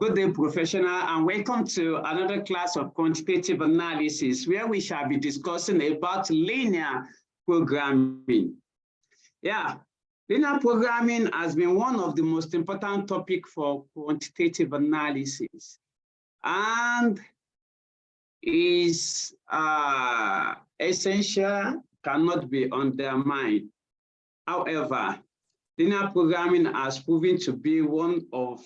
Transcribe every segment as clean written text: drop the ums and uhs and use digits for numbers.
Good day, professional, and welcome to another class of quantitative analysis where we shall be discussing about linear programming. Yeah, linear programming has been one of the most important topics for quantitative analysis and is essential, cannot be undermined. However, linear programming has proven to be one of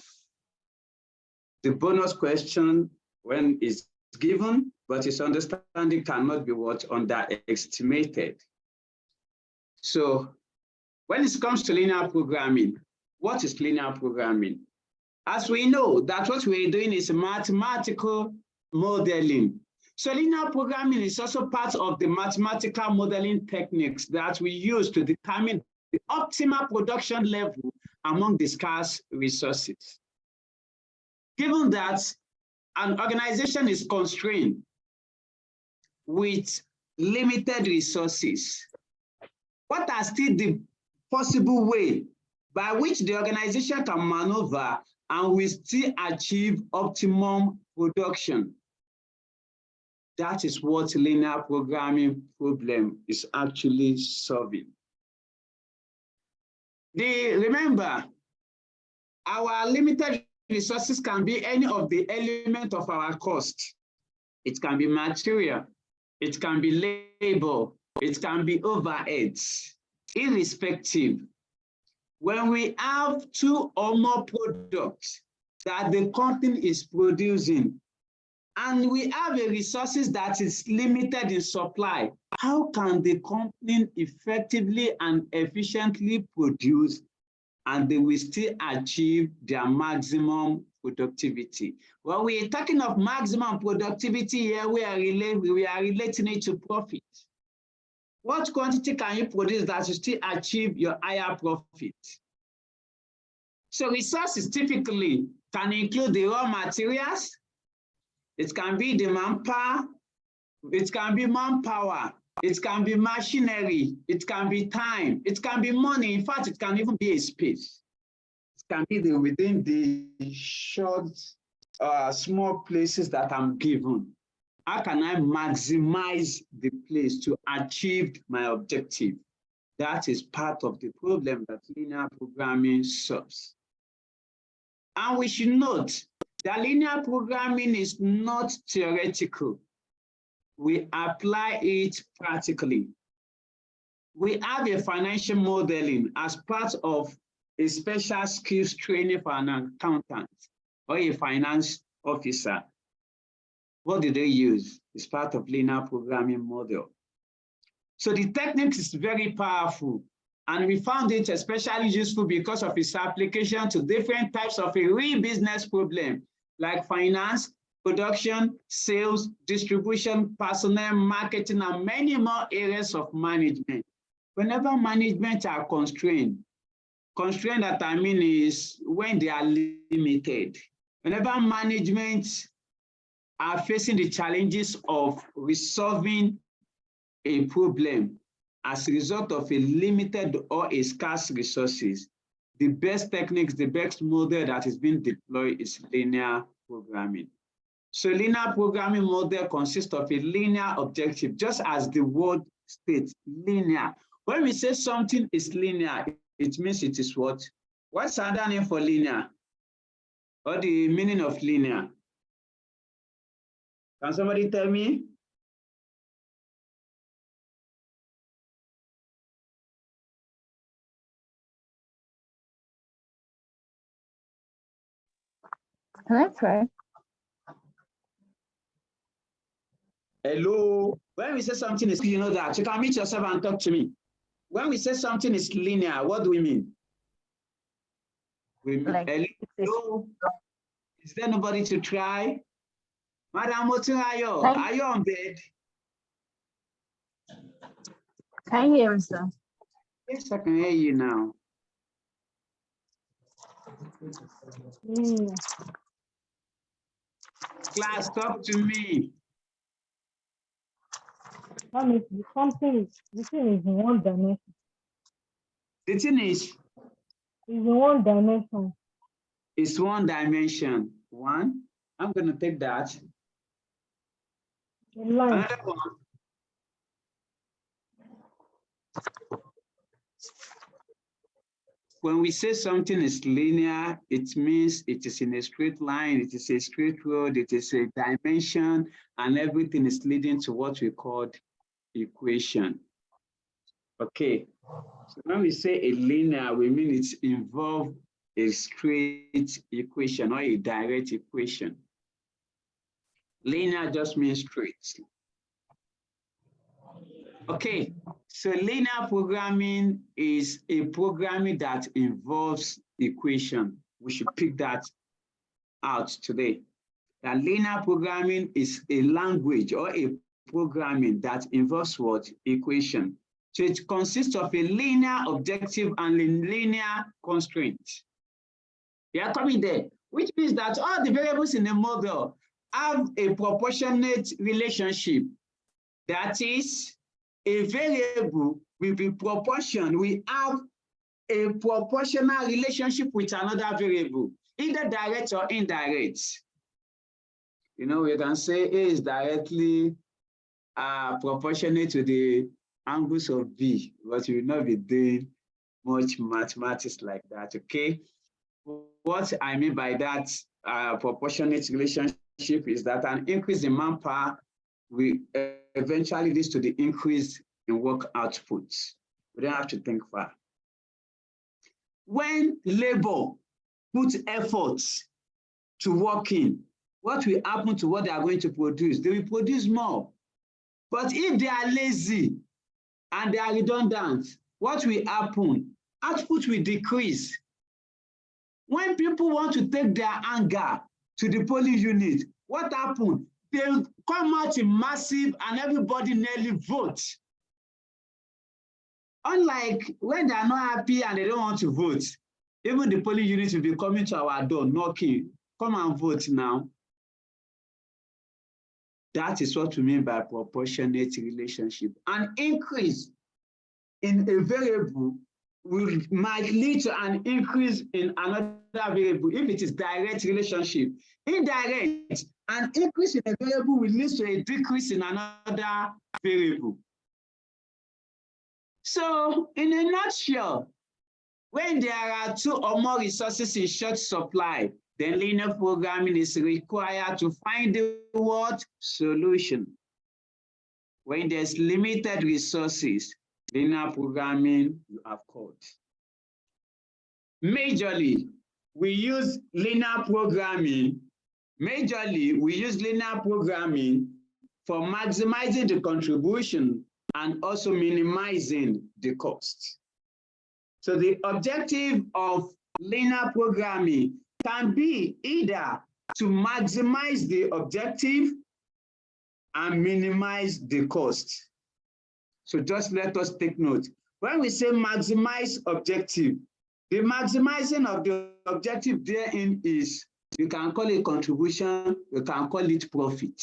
the bonus question when it's given, but its understanding cannot be what underestimated. So when it comes to linear programming, what is linear programming? As we know that what we're doing is mathematical modeling. So linear programming is also part of the mathematical modeling techniques that we use to determine the optimal production level among the scarce resources. Given that an organization is constrained with limited resources, what are still the possible way by which the organization can maneuver and will still achieve optimum production? That is what linear programming problem is actually solving. Remember, our limited resources can be any of the element of our cost. It can be material, it can be labor, it can be overheads, irrespective. When we have two or more products that the company is producing, and we have a resources that is limited in supply, how can the company effectively and efficiently produce and they will still achieve their maximum productivity? When we're talking of maximum productivity here, we are relating it to profit. What quantity can you produce that will still achieve your higher profit? So resources typically can include the raw materials, it can be the manpower, it can be manpower, it can be machinery, it can be time, it can be money. In fact, it can even be a space. It can be within the short, small places that I'm given. How can I maximize the place to achieve my objective? That is part of the problem that linear programming solves. And we should note that linear programming is not theoretical. We apply it practically. We have a financial modeling as part of a special skills training for an accountant or a finance officer. What do they use? It's part of linear programming model. So the technique is very powerful, and we found it especially useful because of its application to different types of a real business problem, like finance, production, sales, distribution, personnel, marketing, and many more areas of management. Whenever management are constrained that I mean is when they are limited. Whenever management are facing the challenges of resolving a problem as a result of a limited or a scarce resources, the best techniques, the best model that is being deployed is linear programming. So linear programming model consists of a linear objective, just as the word states, linear. When we say something is linear, it means it is what? What's another name for linear? Or the meaning of linear? Can somebody tell me? Can I try? Hello. When we say something is, you know that. You can meet yourself and talk to me. When we say something is linear, what do we mean? Hello. Is there nobody to try? Madam Motunrayo, are you on bed? Can you hear me, sir? Yes, I can hear you now. Class, talk to me. The thing is in one dimension. The thing is? It's in one dimension. It's one dimension. 1. I'm going to take that. Line. Another one. When we say something is linear, it means it is in a straight line, it is a straight road, it is a dimension, and everything is leading to what we call equation. Okay, so when we say a linear, we mean it's involved a straight equation or a direct equation. Linear just means straight. Okay, so linear programming is a programming that involves equation. We should pick that out today. That linear programming is a language or a programming that involves what? Equation. So it consists of a linear objective and a linear constraint. They are coming there, which means that all the variables in the model have a proportionate relationship. That is, a variable will be proportional. We have a proportional relationship with another variable, either direct or indirect. You know, we can say A is directly proportionate to the angles of B, but we will not be doing much mathematics like that, okay? What I mean by that proportionate relationship is that an increase in manpower will eventually lead to the increase in work output. We don't have to think far. When labor puts efforts to work in, what will happen to what they are going to produce? They will produce more. But if they are lazy and they are redundant, what will happen? Output will decrease. When people want to take their anger to the polling unit, what happens? They come out in massive and everybody nearly votes. Unlike when they are not happy and they don't want to vote, even the polling units will be coming to our door, knocking, come and vote now. That is what we mean by proportionate relationship. An increase in a variable might lead to an increase in another variable if it is direct relationship. Indirect, an increase in a variable will lead to a decrease in another variable. So, in a nutshell, when there are two or more resources in short supply, then linear programming is required to find the what? Solution. When there's limited resources, linear programming you have called. Majorly, we use linear programming for maximizing the contribution and also minimizing the cost. So the objective of linear programming can be either to maximize the objective and minimize the cost. So just let us take note. When we say maximize objective, the maximizing of the objective therein is, you can call it contribution, you can call it profit.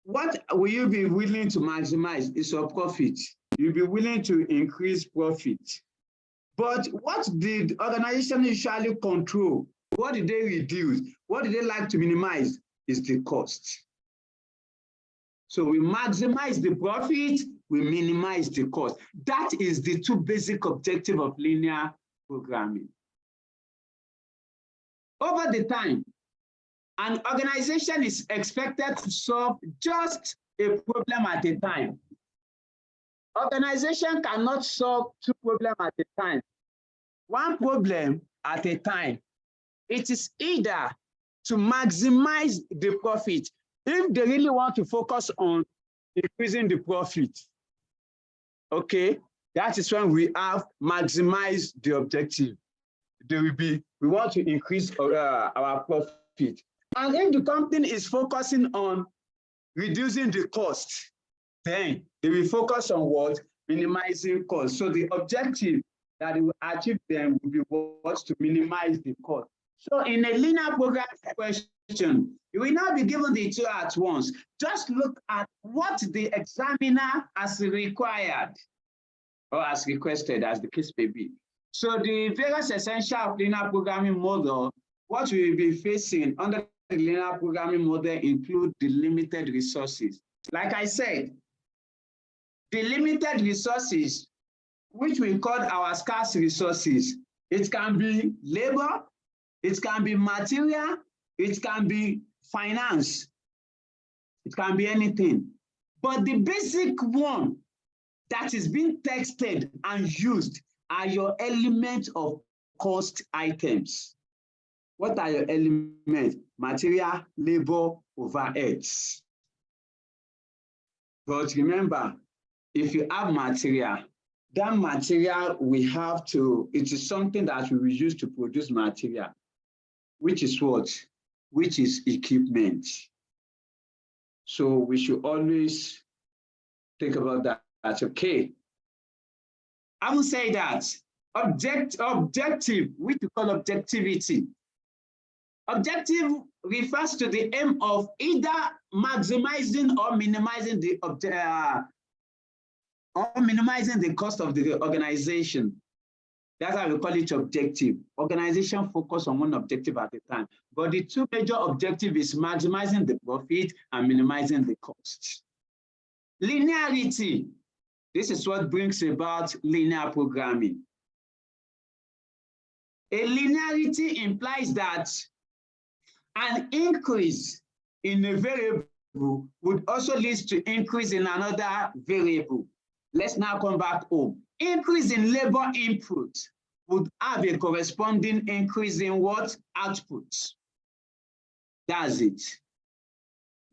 What will you be willing to maximize is your profit. You'll be willing to increase profit. But what did the organization usually control? What did they reduce? What did they like to minimize? Is the cost. So we maximize the profit, we minimize the cost. That is the two basic objectives of linear programming. Over the time, an organization is expected to solve just a problem at a time. Organization cannot solve two problems at a time. One problem at a time. It is either to maximize the profit. If they really want to focus on increasing the profit, okay, that is when we have maximize the objective. There will be, we want to increase our profit. And if the company is focusing on reducing the cost, then they will focus on what? Minimizing cost. So the objective that they will achieve them will be what? To minimize the cost. So in a linear program question, you will not be given the two at once. Just look at what the examiner has required or has requested, as the case may be. So the various essentials of linear programming model what we will be facing under the linear programming model include the limited resources. Like I said, the limited resources, which we call our scarce resources, it can be labor, it can be material, it can be finance, it can be anything. But the basic one that is being tested and used are your elements of cost items. What are your elements? Material, labor, overheads. But remember, if you have material, that material we have to, it is something that we will use to produce material, which is what? Which is equipment. So we should always think about that. That's okay. I will say that objective, which we call objectivity. Objective refers to the aim of either maximizing or minimizing the cost of the organization. That's why we call it objective. Organization focus on one objective at a time. But the two major objectives is maximizing the profit and minimizing the cost. Linearity. This is what brings about linear programming. A linearity implies that an increase in a variable would also lead to increase in another variable. Let's now come back home. Increase in labor input would have a corresponding increase in what? Output. That's it.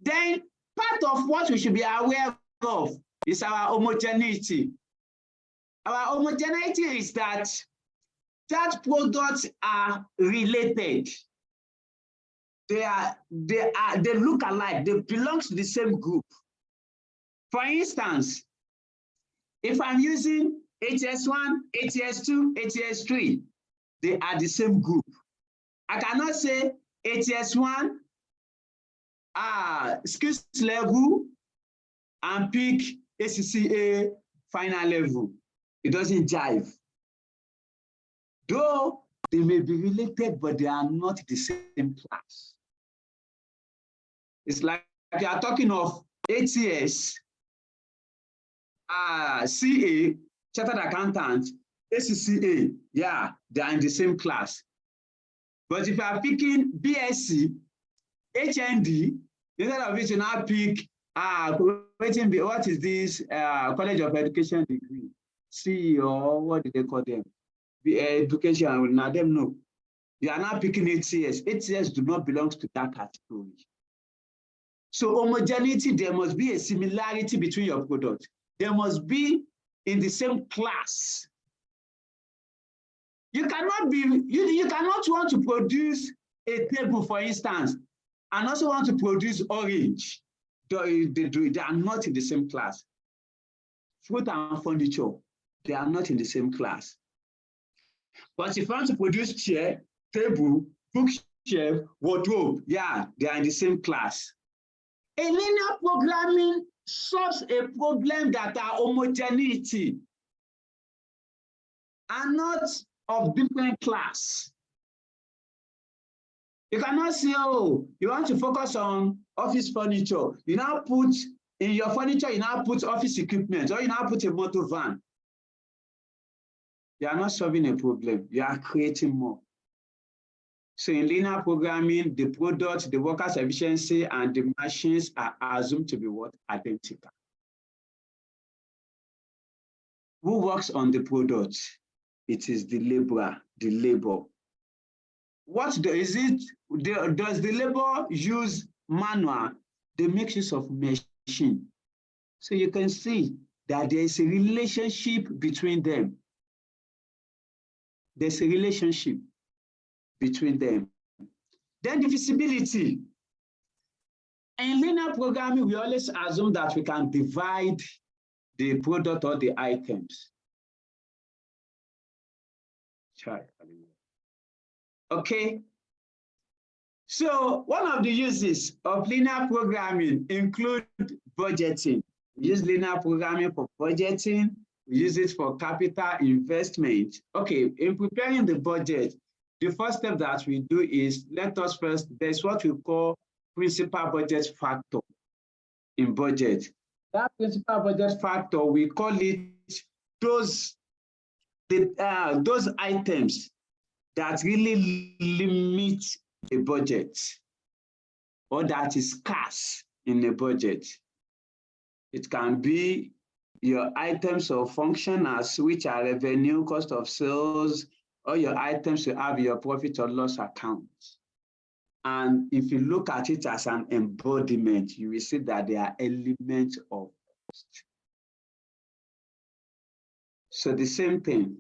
Then part of what we should be aware of is our homogeneity. Our homogeneity is that products are related. They look alike. They belong to the same group. For instance, if I'm using ATS1, ATS2, ATS3, they are the same group. I cannot say ATS1 skills level and pick ACCA final level. It doesn't jive. Though they may be related, but they are not the same class. It's like you are talking of ATS, CA, Chartered Accountant, ACCA, yeah, they are in the same class. But if you are picking BSc, HND, instead of it, you now pick, what is this College of Education degree? C, or what do they call them? Education, now them know. You are now picking ATS. ATS do not belong to that category. So homogeneity, there must be a similarity between your products. There must be in the same class. You cannot want to produce a table, for instance, and also want to produce orange. They are not in the same class. Fruit and furniture, they are not in the same class. But if you want to produce chair, table, bookshelf, wardrobe, yeah, they are in the same class. A linear programming solves a problem that are homogeneity and not of different class. You cannot say, oh, you want to focus on office furniture. You now put in your furniture, you now put office equipment, or you now put a motor van. You are not solving a problem, you are creating more. So in linear programming, the product, the workers' efficiency, and the machines are assumed to be what? Identical. Who works on the product? It is the laborer, the labor. Does the labor use manual? They make use of machine. So you can see that there is a relationship between them. There's a relationship between them. Then the feasibility. In linear programming, we always assume that we can divide the product or the items. Okay. So one of the uses of linear programming include budgeting. We use linear programming for budgeting. We use it for capital investment. Okay, in preparing the budget, The first step that we do is, there's what we call principal budget factor in budget. That principal budget factor, we call it those items that really limit a budget or that is scarce in a budget. It can be your items of function, as which are revenue, cost of sales, or your items you have your profit or loss account. And if you look at it as an embodiment, you will see that they are elements of cost. So the same thing,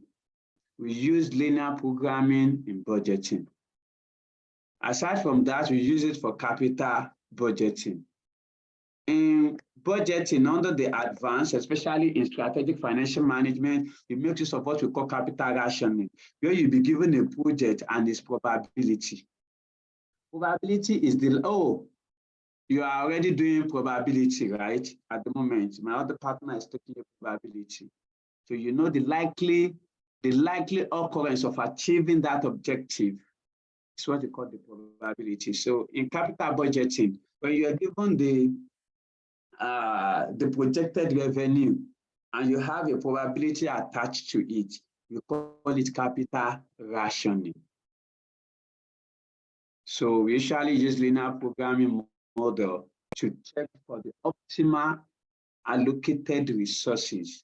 we use linear programming in budgeting. Aside from that, we use it for capital budgeting. In budgeting under the advanced, especially in strategic financial management, we make use of what we call capital rationing, where you'll be given a project and its probability. Probability is you are already doing probability, right? At the moment, my other partner is taking a probability. So you know the likely occurrence of achieving that objective is what we call the probability. So in capital budgeting, when you are given the projected revenue and you have a probability attached to it, we call it capital rationing. So we usually use linear programming model to check for the optimal allocated resources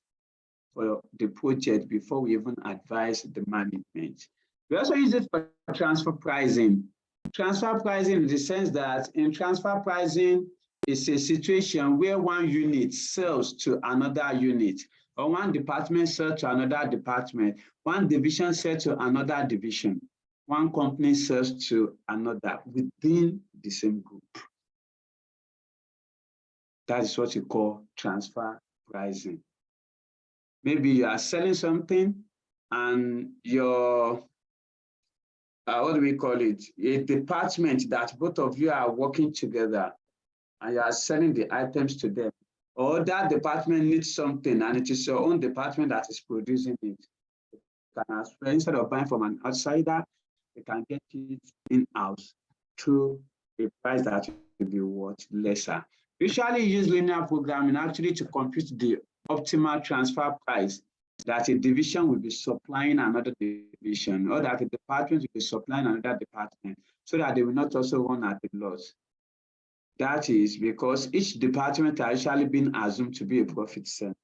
for the project before we even advise the management. We also use it for transfer pricing. Transfer pricing in the sense that in transfer pricing is a situation where one unit sells to another unit, or one department sells to another department, one division sells to another division, one company sells to another within the same group. That is what you call transfer pricing. Maybe you are selling something and your, what do we call it? A department that both of you are working together and you are selling the items to them. Or that department needs something and it is your own department that is producing it. You can, instead of buying from an outsider, you can get it in-house through a price that will be worth lesser. We usually use linear programming actually to compute the optimal transfer price that a division will be supplying another division, or that a department will be supplying another department, so that they will not also run at a loss. That is because each department has usually been assumed to be a profit center.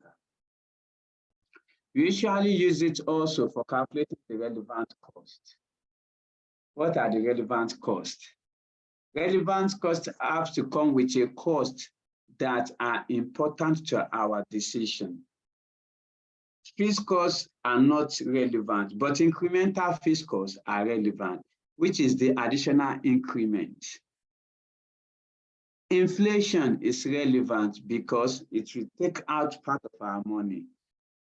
We usually use it also for calculating the relevant cost. What are the relevant costs? Relevant costs have to come with a cost that are important to our decision. Fixed costs are not relevant, but incremental fixed costs are relevant, which is the additional increment. Inflation is relevant because it will take out part of our money.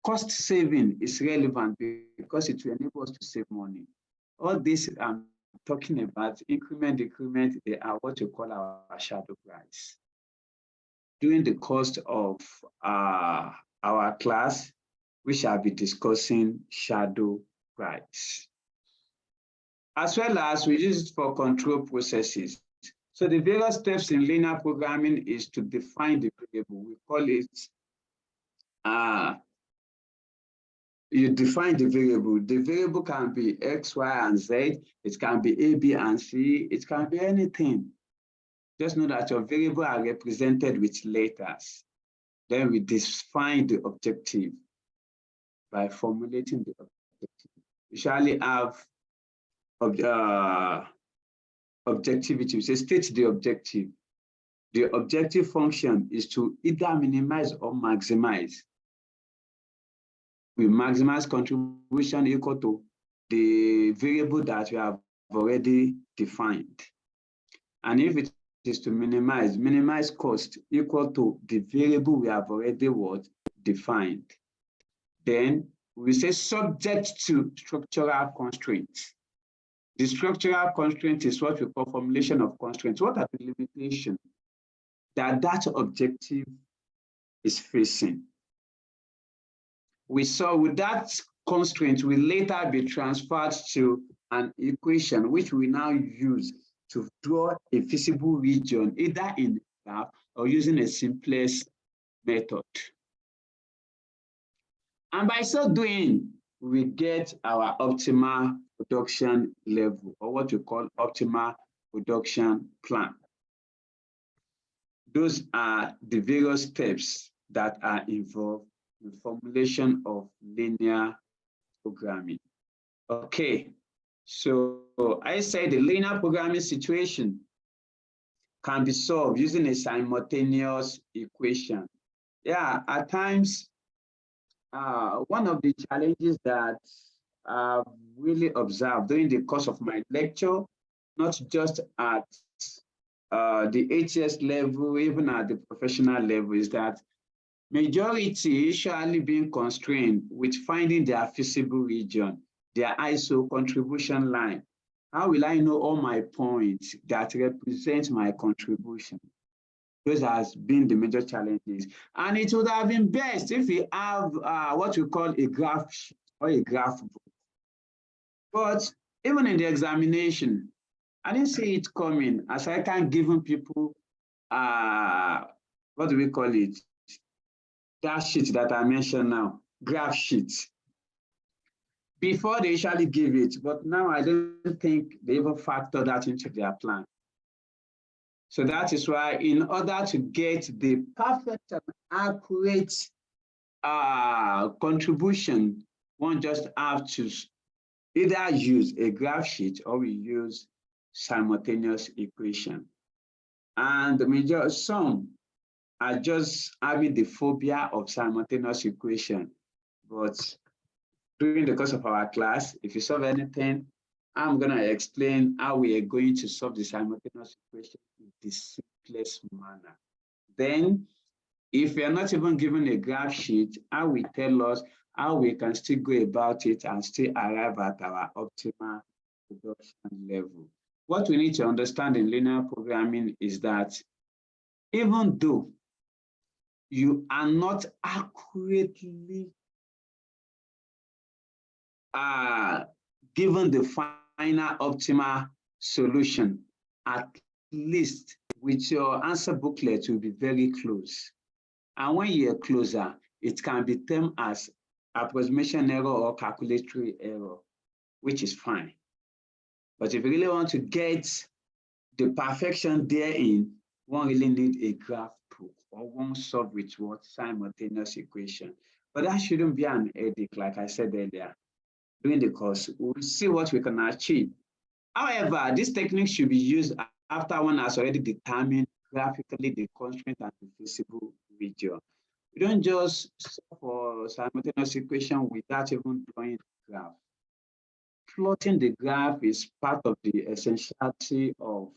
Cost saving is relevant because it will enable us to save money. All this I'm talking about, increment, decrement, they are what you call our shadow price. During the course of our class, we shall be discussing shadow price. As well as we use it for control processes. So the various steps in linear programming is to define the variable. We call it, you define the variable. The variable can be X, Y, and Z. It can be A, B, and C. It can be anything. Just know that your variables are represented with letters. Then we define the objective by formulating the objective. We usually have objectivity. We say state the objective. The objective function is to either minimize or maximize. We maximize contribution equal to the variable that we have already defined. And if it is to minimize cost equal to the variable we have already defined. Then we say subject to structural constraints. The structural constraint is what we call formulation of constraints. What are the limitations that objective is facing? We saw with that constraint will later be transferred to an equation which we now use to draw a feasible region, either in a graph or using a simplest method. And by so doing, we get our optimal production level, or what we call optimal production plan. Those are the various steps that are involved in formulation of linear programming. Okay, so I said the linear programming situation can be solved using a simultaneous equation. Yeah, at times, one of the challenges that I've really observed during the course of my lecture, not just at the ATS level, even at the professional level, is that majority usually being constrained with finding their feasible region, their ISO contribution line. How will I know all my points that represent my contribution? Those has been the major challenges. And it would have been best if we have what we call a graph sheet or a graph book. But even in the examination, I didn't see it coming, as I can't give people, what do we call it? That sheet that I mentioned now, graph sheet. Before they usually give it, but now I don't think they even factor that into their plan. So that is why, in order to get the perfect and accurate contribution, one just have to either use a graph sheet or we use simultaneous equation. And some are just having the phobia of simultaneous equation. But during the course of our class, if you solve anything, I'm going to explain how we are going to solve the simultaneous equation in the simplest manner. Then, if we are not even given a graph sheet, how will tell us how we can still go about it and still arrive at our optimal production level. What we need to understand in linear programming is that even though you are not accurately given the final optimal solution, at least with your answer booklet, you'll be very close. And when you're closer, it can be termed as approximation error or calculatory error, which is fine. But if you really want to get the perfection therein, one really need a graph book or one solve with what simultaneous equation. But that shouldn't be an headache, like I said earlier. During the course, we'll see what we can achieve. However, this technique should be used after one has already determined graphically the constraint and the feasible region. We don't just solve for simultaneous equation without even drawing the graph. Plotting the graph is part of the essentiality of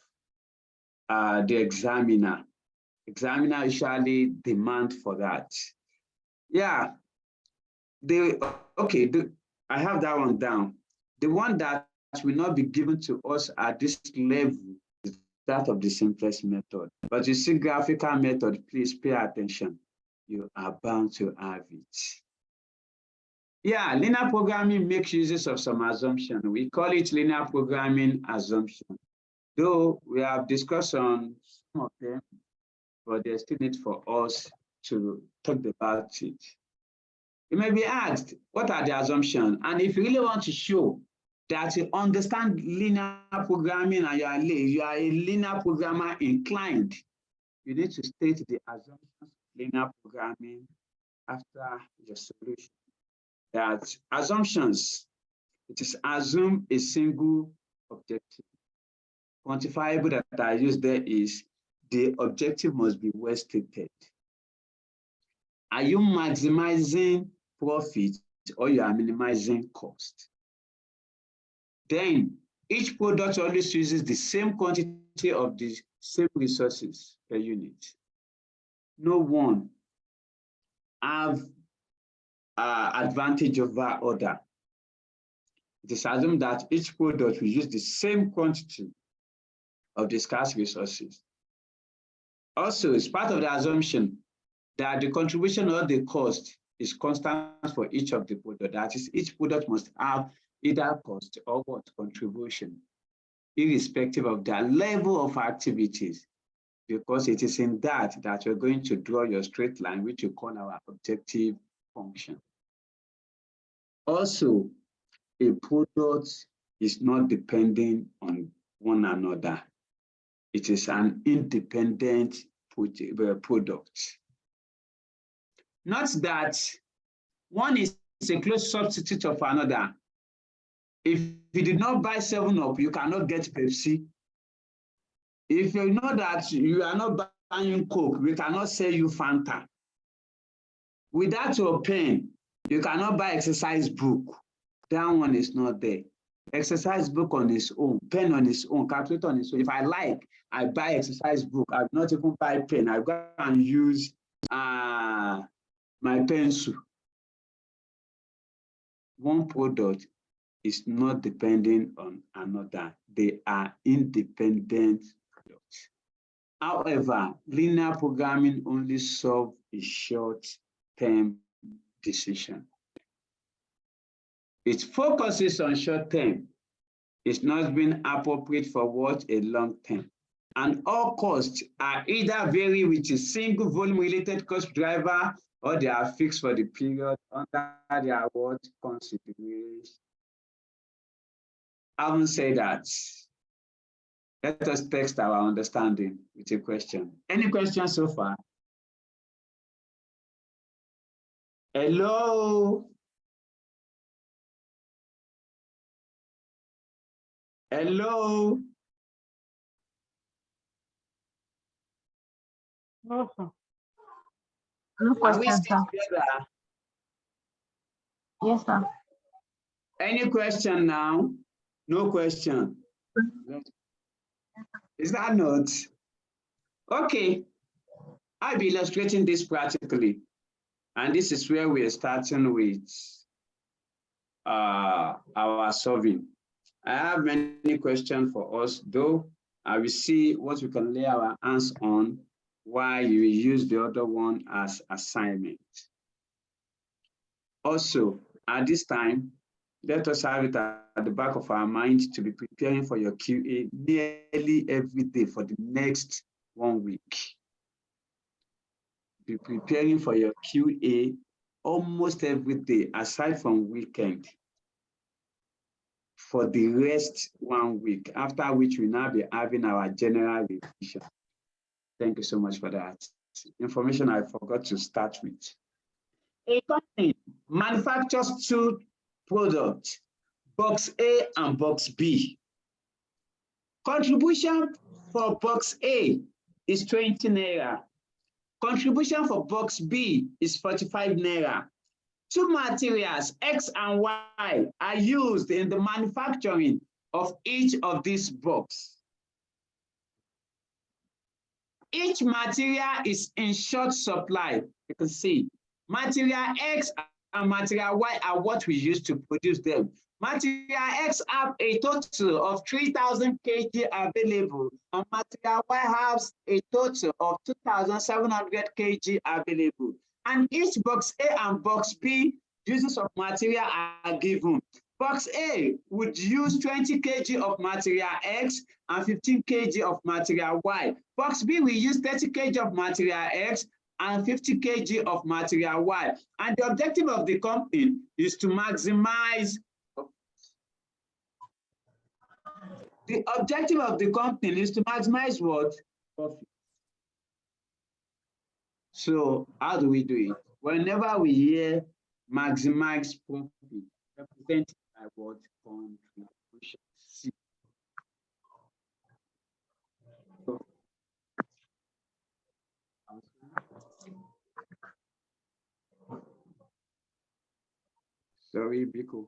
the examiner. Examiner usually demand for that. Yeah, I have that one down. The one that will not be given to us at this level is that of the simplest method. But you see graphical method, please pay attention. You are bound to have it. Yeah, linear programming makes uses of some assumption. We call it linear programming assumption. Though we have discussed on some of them, but there's still need for us to talk about it. You may be asked, what are the assumptions? And if you really want to show that you understand linear programming and you are a linear programmer inclined, you need to state the assumptions of linear programming after your solution. That assumptions, it is assume a single objective. Quantifiable that I use there is the objective must be well stated. Are you maximizing profit or you are minimizing cost? Then each product always uses the same quantity of the same resources per unit. No one have advantage over other. It is assumed that each product will use the same quantity of the scarce resources. Also, it's part of the assumption that the contribution or the cost is constant for each of the products. That is, each product must have either cost or what contribution, irrespective of their level of activities, because it is in that you're going to draw your straight line, which you call our objective function. Also, a product is not depending on one another. It is an independent product. Not that one is a close substitute of another. If you did not buy 7-Up, you cannot get Pepsi. If you know that you are not buying Coke, we cannot sell you Fanta. Without your pen, you cannot buy exercise book. That one is not there. Exercise book on its own, pen on its own, calculator on its own. If I like, I buy exercise book. I will not even buy pen. I go and use my pencil. One product is not depending on another. They are independent products. However, linear programming only solves a short-term decision. It focuses on short-term. It's not been appropriate for what? A long-term. And all costs are either vary with a single volume-related cost driver, or they are fixed for the period under their what consideration. Having said that, let us test our understanding with a question. Any questions so far? Hello? Hello? No, sir. No Are we question, still sir. together? Yes, sir. Any question now? No question. Is that not? Okay. I'll be illustrating this practically. And this is where we are starting with our solving. I have many questions for us, though I will see what we can lay our hands on while you use the other one as assignment. Also, at this time, let us have it at the back of our mind to be preparing for your QA nearly every day for the next 1 week. Be preparing for your QA almost every day, aside from weekend, for the rest 1 week, after which we now be having our general revision. Thank you so much for that. Information I forgot to start with. A company manufactures 2 products, box A and box B. Contribution for box A is 20 naira. Contribution for box B is 45 naira. 2 materials, X and Y, are used in the manufacturing of each of these boxes. Each material is in short supply. You can see material X and material Y are what we use to produce them. Material X have a total of 3,000 kg available, and material Y has a total of 2,700 kg available. And each box A and box B uses of material are given. Box A would use 20 kg of material X and 15 kg of material Y. Box B will use 30 kg of material X and 50 kg of material Y. And the objective of the company is to maximize. The objective of the company is to maximize what? Profit. So how do we do it? Whenever we hear maximize profit, represented by what? Contribution. C. Sorry, Biko.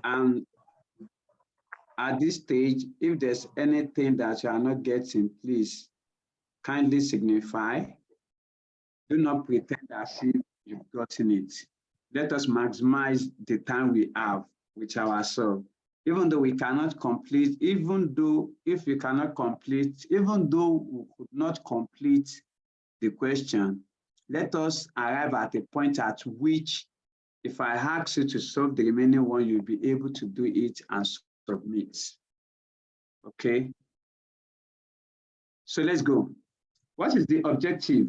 And at this stage, if there's anything that you are not getting, please kindly signify. Do not pretend as if you've gotten it. Let us maximize the time we have with ourselves. Even though we cannot complete, even though if we cannot complete, even though we could not complete the question, let us arrive at a point at which if I ask you to solve the remaining one, you'll be able to do it and submit. Okay? So let's go. What is the objective?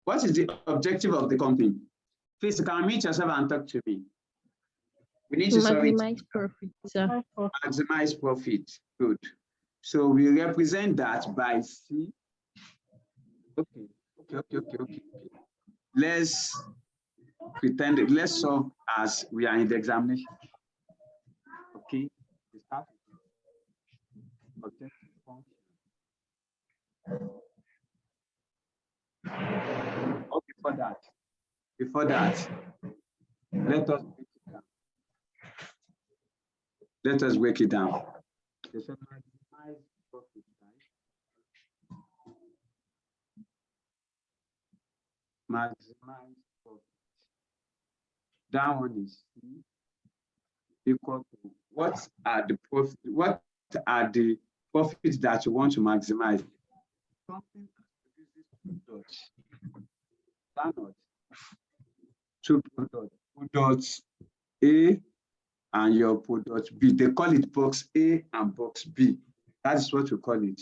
What is the objective of the company? Please, you can mute yourself and talk to me. We need to maximize profit, sir. Maximize profit. Good. So we represent that by C. Okay. Let's pretend, let's solve as we are in the examination. Okay. We start with objective function. Oh, before that, let us break it down. Let us break it down. They said maximize profit, right? Maximize profit. That one is C equal to what are the profit? What are the profits that you want to maximize? Something that produces two products A and your product B. They call it box A and box B. That is what we call it.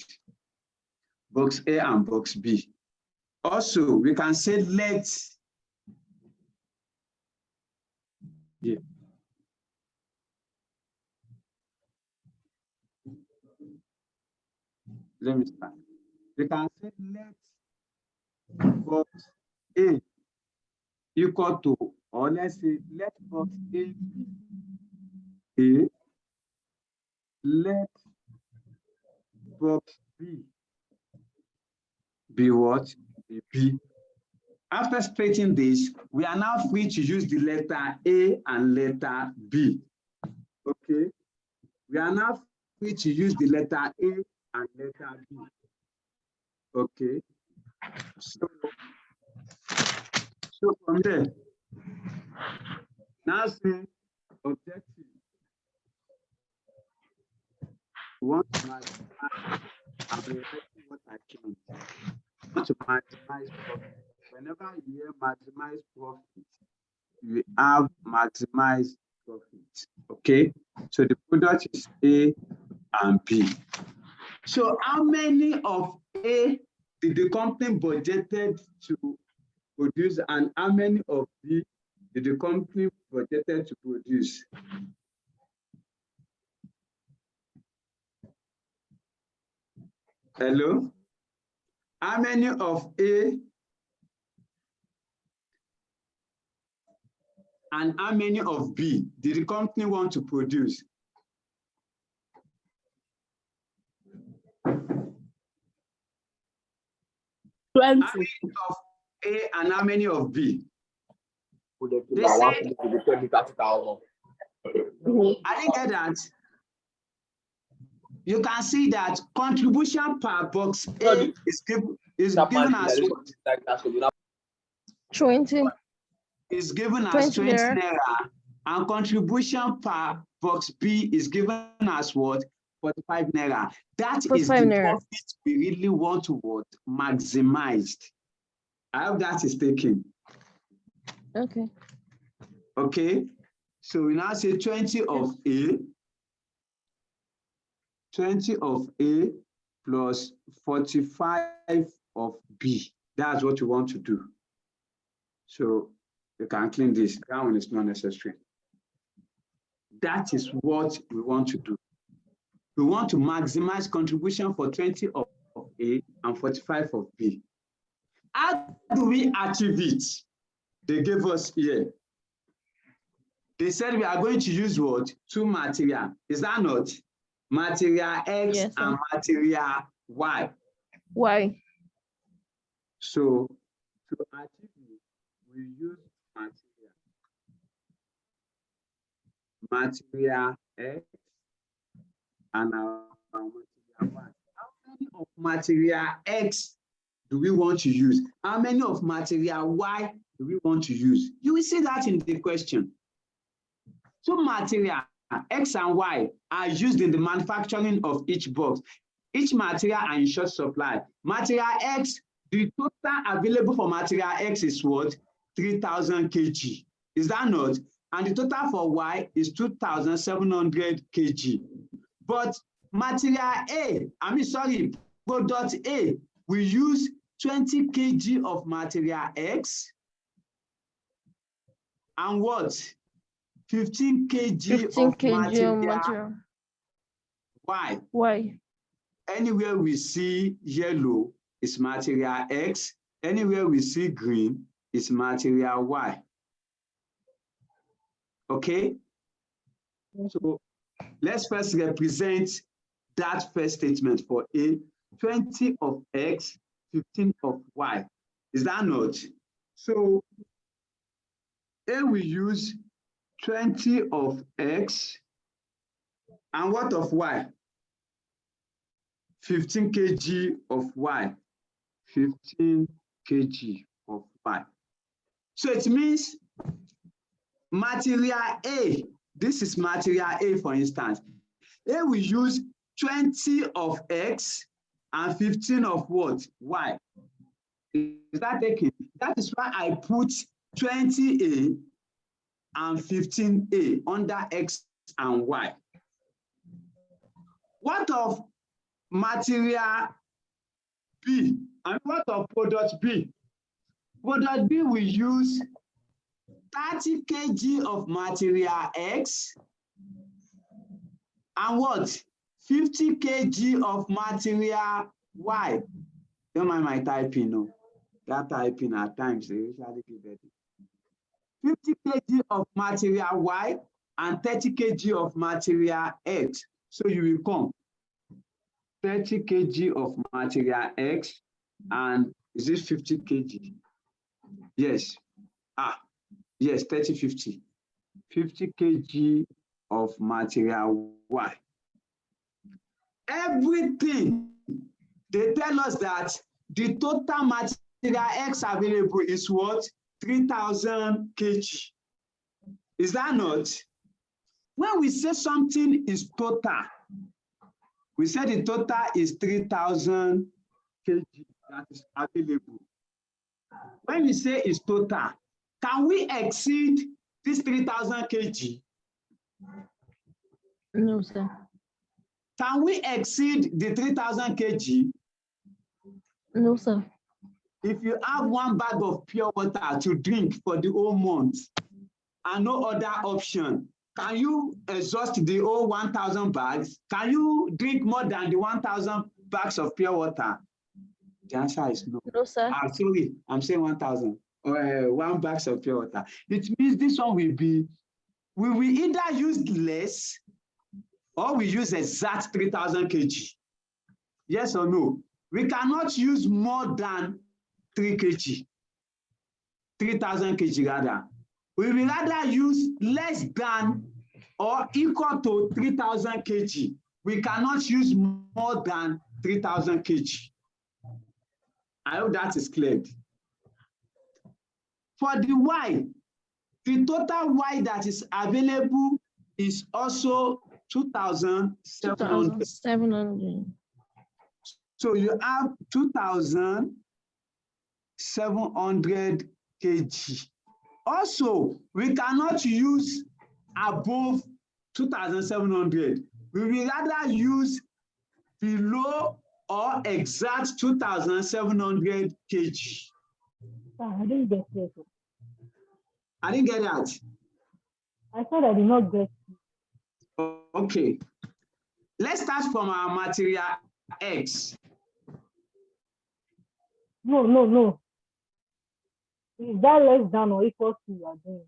Box A and box B. Also, we can say let let me start. We can say let box A equal to, or let's say let box A be A, let box B be what? Be B. After stating this, we are now free to use the letter A and letter B. Okay? We are now free to use the letter A and letter B. Okay? So from there, now say objective. Want to maximize, I'm writing what I can. Want to maximize profit. Whenever you hear maximize profit, you have maximize profit. Okay, so the product is A and B. So how many of A did the company budgeted to produce, and how many of B did the company budgeted to produce? Hello? How many of A and how many of B did the company want to produce? How many of A and how many of B? They said, I didn't get that. You can see that contribution per box A is given as what? 20. Is given as 20 naira, and contribution per box B is given as what? 45 naira. That is the profit we really want to what? Maximized. I hope that is taken. Okay. Okay. So we now say 20 of A, 20 of A plus 45 of B. That's what you want to do. So you can clean this. That one is not necessary. That is what we want to do. We want to maximize contribution for 20 of A and 45 of B. How do we achieve it? They gave us here. They said we are going to use what? Two material. Is that not? Material X, yes, and material Y. Y. So to achieve it, we use material X and our material Y. How many of material X do we want to use? How many of material Y do we want to use? You will see that in the question. So material X and Y are used in the manufacturing of each box. Each material are in short supply. Material X, the total available for material X is what? 3,000 kg. Is that not? And the total for Y is 2,700 kg. But material product A, we use 20 kg of material X and what? 15 kg of material Y. Why? Anywhere we see yellow is material X. Anywhere we see green is material Y. Okay? So let's first represent that first statement for A, 20 of X, 15 of Y. Is that not? So A, we use 20 of X and what of Y? 15 kg of Y. 15 kg of Y. So it means material A, this is material A for instance. A we use 20 of X and 15 of what? Y. Is that taken? That is why I put 20A and 15A under X and Y. What of material B? And what of product B? Product B we use 30 kg of material X and what? 50 kg of material Y. Don't mind my typing, no. That typing at times, they usually give it. 50 kg of material Y and 30 kg of material X. So you will come 30 kg of material X and is it 50 kg? Yes. Yes, 30, 50. 50 kg of material Y. Everything, they tell us that the total material X available is what? 3,000 kg. Is that not? When we say something is total, we say the total is 3,000 kg that is available. When we say it's total, can we exceed this 3,000 kg? No, sir. Can we exceed the 3,000 kg? No, sir. If you have one bag of pure water to drink for the whole month and no other option, can you exhaust the whole 1,000 bags? Can you drink more than the 1,000 bags of pure water? The answer is no. No, sir. I'm sorry, I'm saying 1,000. 1 bags of pure water. It means this one will be, we will either use less or we use exact 3,000 kg. Yes or no? We cannot use more than 3 kg. 3,000 kg rather. We will rather use less than or equal to 3,000 kg. We cannot use more than 3,000 kg. I hope that is clear. For the Y, the total Y that is available is also 2,700. 700. So you have 2,700 kg. Also, we cannot use above 2,700. We will rather use below or exact 2,700 kg. I didn't get it. I didn't get that. I said I did not get it. Okay. Let's start from our material X. No. Is that less than or equal to you are doing?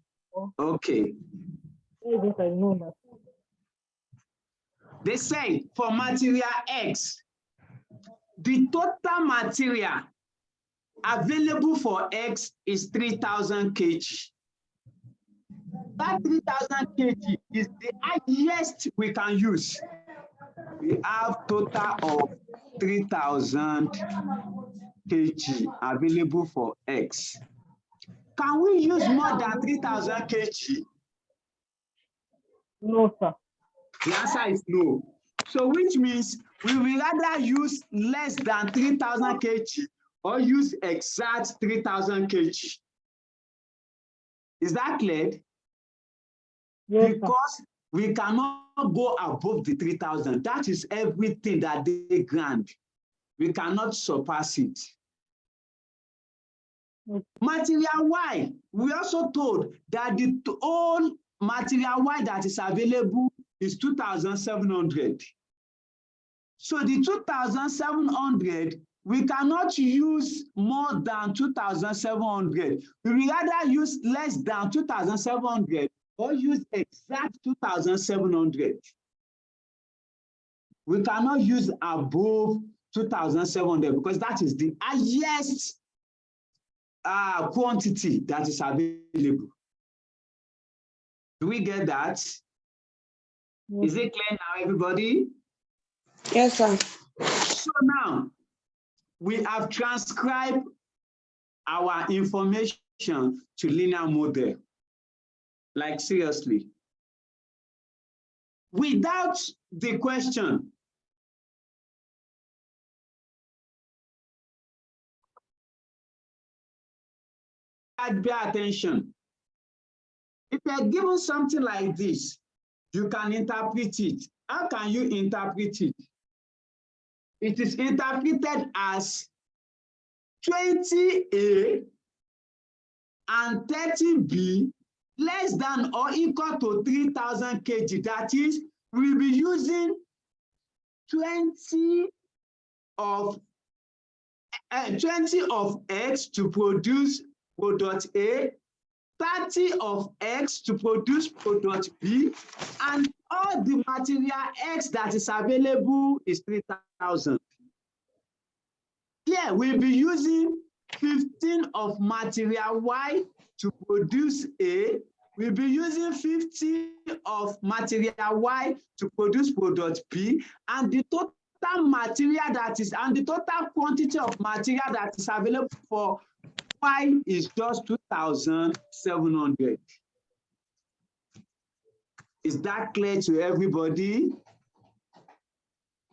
Okay. Yes, I know that. They say for material X, the total material available for X is 3,000 kg. That 3,000 kg is the highest we can use. We have total of 3,000 kg available for X. Can we use more than 3,000 kg? No, sir. The answer is no. So which means we will rather use less than 3,000 kg or use exact 3,000 kg. Is that clear? Yes, Because we cannot go above the 3,000. That is everything that they grant. We cannot surpass it. sir. Material Y, we also told that the whole material Y that is available is 2,700. So the 2,700, we cannot use more than 2,700. We will rather use less than 2,700 or use exact 2,700. We cannot use above 2,700 because that is the highest quantity that is available. Do we get that? Yes. Is it clear now, everybody? Yes, sir. So now we have transcribed our information to linear model. Like seriously. Without the question, pay attention. If you are given something like this, you can interpret it. How can you interpret it? It is interpreted as 20A and 30B less than or equal to 3,000 kg. That is, we'll be using 20 of X to produce product A, 30 of X to produce product B, and all the material X that is available is 3,000. Here we'll be using 15 of material Y to produce A. We'll be using 50 of material Y to produce product B, and the total material that is, and the total quantity of material that is available for Y is just 2,700. Is that clear to everybody?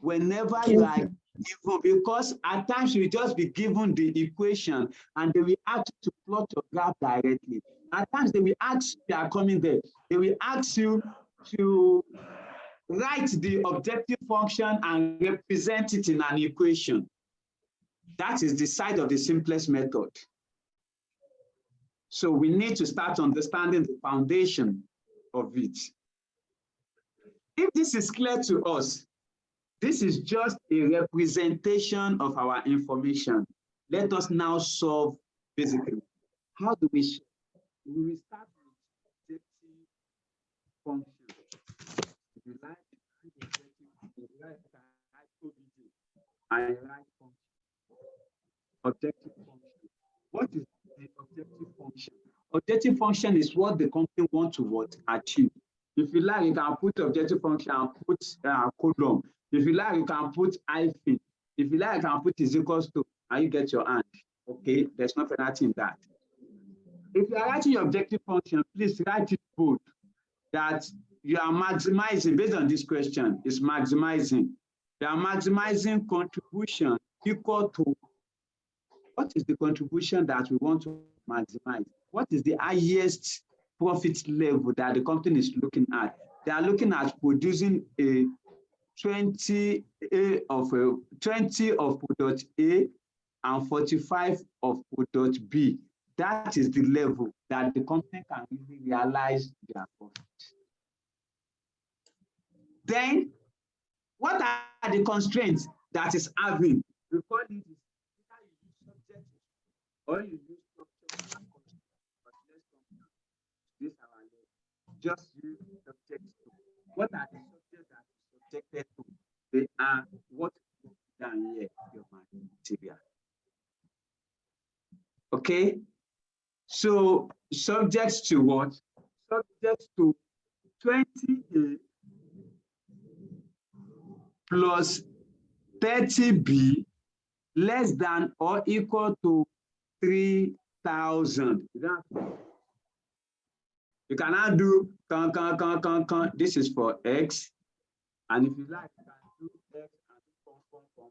Whenever you are given, because at times you just be given the equation and they will ask you to plot your graph directly. At times they will ask you, they are coming there, they will ask you to write the objective function and represent it in an equation. That is the side of the simplest method. So we need to start understanding the foundation of it. If this is clear to us, this is just a representation of our information. Let us now solve basically. How do we solve? We will start with objective function. If you like, I write function. Objective function. What is the objective function? Objective function is what the company wants to achieve. If you like, you can put objective function and put column. If you like, you can put hyphen. If you like, you can put is equals to, and you get your hand. Okay, there's no penalty in that. If you are writing your objective function, please write it bold. That you are maximizing, based on this question, is maximizing. You are maximizing contribution equal to, what is the contribution that we want to maximize? What is the highest profit level that the company is looking at? They are looking at producing a 20 of product A and 45 of product B. That is the level that the company can really realize their profit. Then, what are the constraints that is having? We call it either you use subject or you use structure and constraint. But let's come to this our level. Just use subject to. What are the subjects that is subjected to? They are what is down here, your material. Okay, so subjects to what? Subjects to 20A plus 30B less than or equal to 3,000. You can now do con. This is for X. And if you like, you can do X and do con,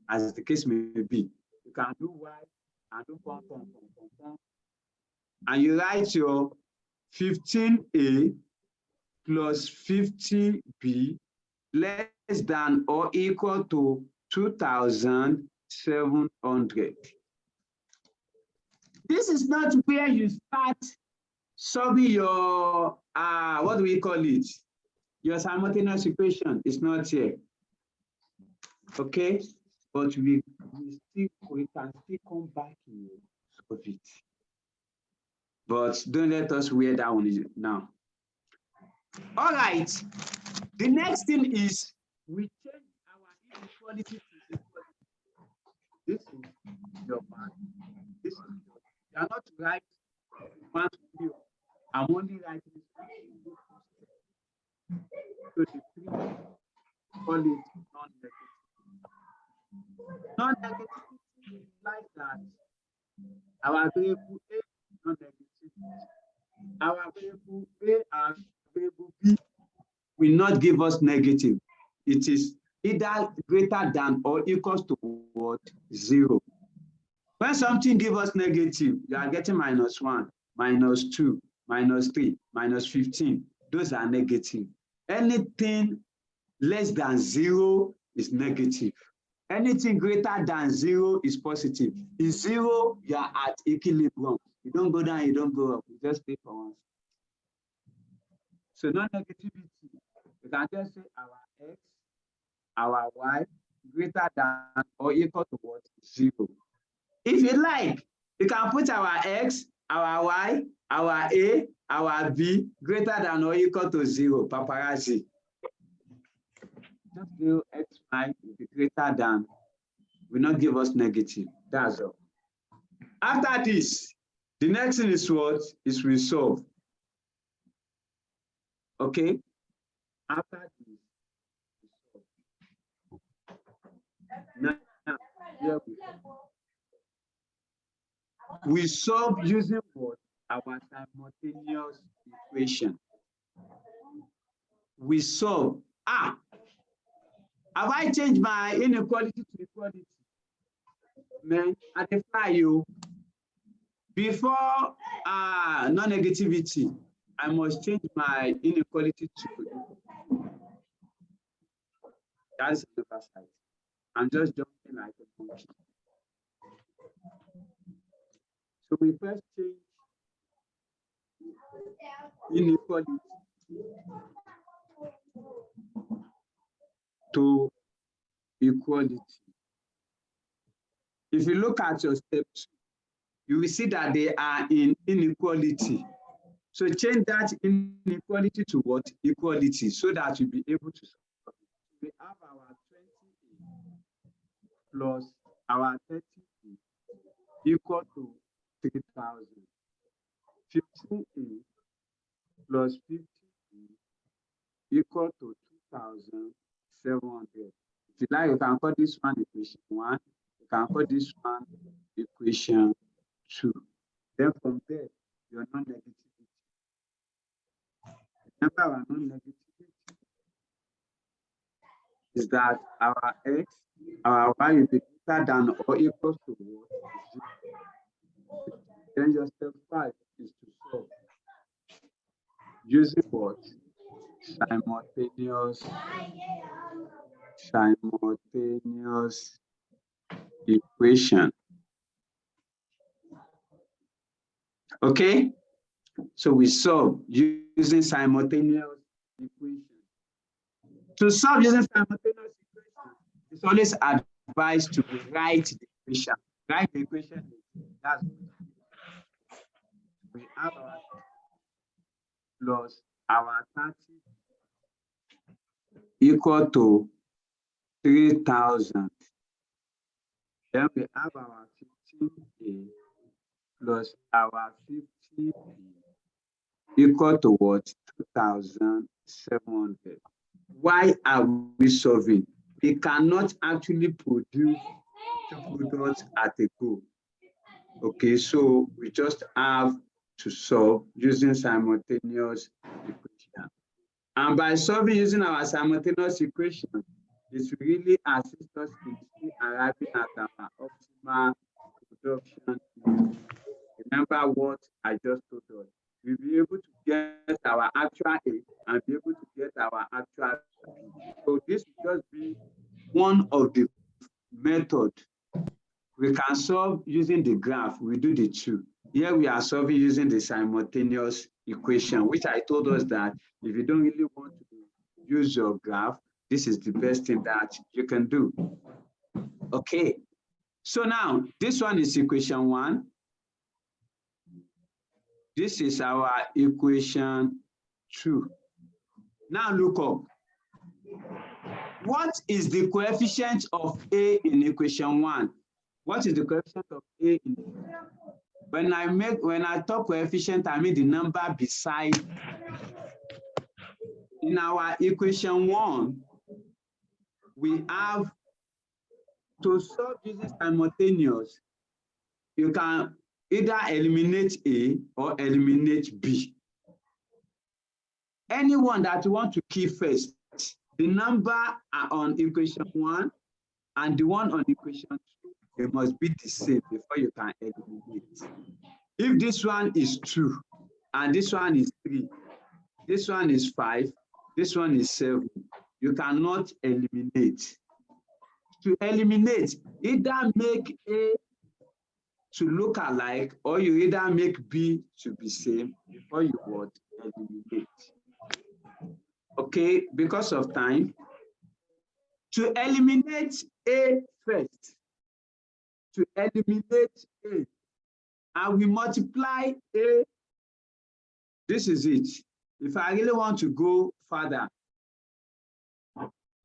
as the case may be. You can do Y and do con. And you write your 15A plus 50B less than or equal to 2,700. This is not where you start solving your, what do we call it? Your simultaneous equation is not here. Okay, but we can still come back and solve it. But don't let us wear that one now. All right, the next thing is we change our inequality to equality. This is your part. This is your, you are not right. One view. I'm only writing this. So the three call it non-negative. Non-negativity implies that our variable A is non-negative. Our variable A and variable B will not give us negative. It is either greater than or equals to what? 0. When something gives us negative, you are getting -1, -2, -3, -15. Those are negative. Anything less than 0 is negative. Anything greater than 0 is positive. In 0, you are at equilibrium. You don't go down, you don't go up. You just stay for once. So non-negativity, you can just say our X, our Y greater than or equal to what? 0. If you like, you can put our X, our Y, our A, our B greater than or equal to 0, paparazzi. Just do X, Y will be greater than, will not give us negative. That's all. After this, the next thing is what? Is resolve. Okay? After this, resolve. Now, here we solve using what? Our simultaneous equation. We solve. Have I changed my inequality to equality? Man, I defy you. Before non-negativity, I must change my inequality to equality. That's the other side. I'm just jumping like a monkey. So we first change inequality to equality. If you look at your step 2, you will see that they are in inequality. So change that inequality to what? Equality, so that you'll be able to solve it. We have our 20 plus our 30 equal to 3,000. 15 plus 50 equal to 2,700. If you like, you can call this one equation 1. You can call this one equation 2. Then from there, your non-negativity. Remember our non-negativity is that our X, our Y will be greater than or equal to what? 0. Then your step 5 is to solve using what? Simultaneous equation. Okay, so we solve using simultaneous equation. To solve using simultaneous equation, it's always advised to write the equation. Write the equation. That's we have our plus our 30 equal to 3,000. Then we have our 15A plus our 50B equal to what? 2,700. Why are we solving? We cannot actually produce two products at a go. Okay, so we just have to solve using simultaneous equation. And by solving using our simultaneous equation, it really assists us in arriving at our optimal production. Remember what I just told us. We'll be able to get our actual A and be able to get our actual B. So this will just be one of the methods. We can solve using the graph. We do the two. Here we are solving using the simultaneous equation, which I told us that if you don't really want to use your graph, this is the best thing that you can do. Okay. So now this one is equation 1. This is our equation 2. Now look up. What is the coefficient of A in equation 1? What is the coefficient of A in when I talk coefficient, I mean the number beside. In our equation 1, we have to solve using simultaneous. You can either eliminate A or eliminate B. Anyone that you want to keep first, the number are on equation 1 and the one on equation 2, they must be the same before you can eliminate. If this one is 2 and this one is 3, this one is 5, this one is 7, you cannot eliminate. To eliminate, either make A to look alike or you either make B to be same before you would eliminate. Okay, because of time, to eliminate A first, to eliminate A, and we multiply A, this is it. If I really want to go further,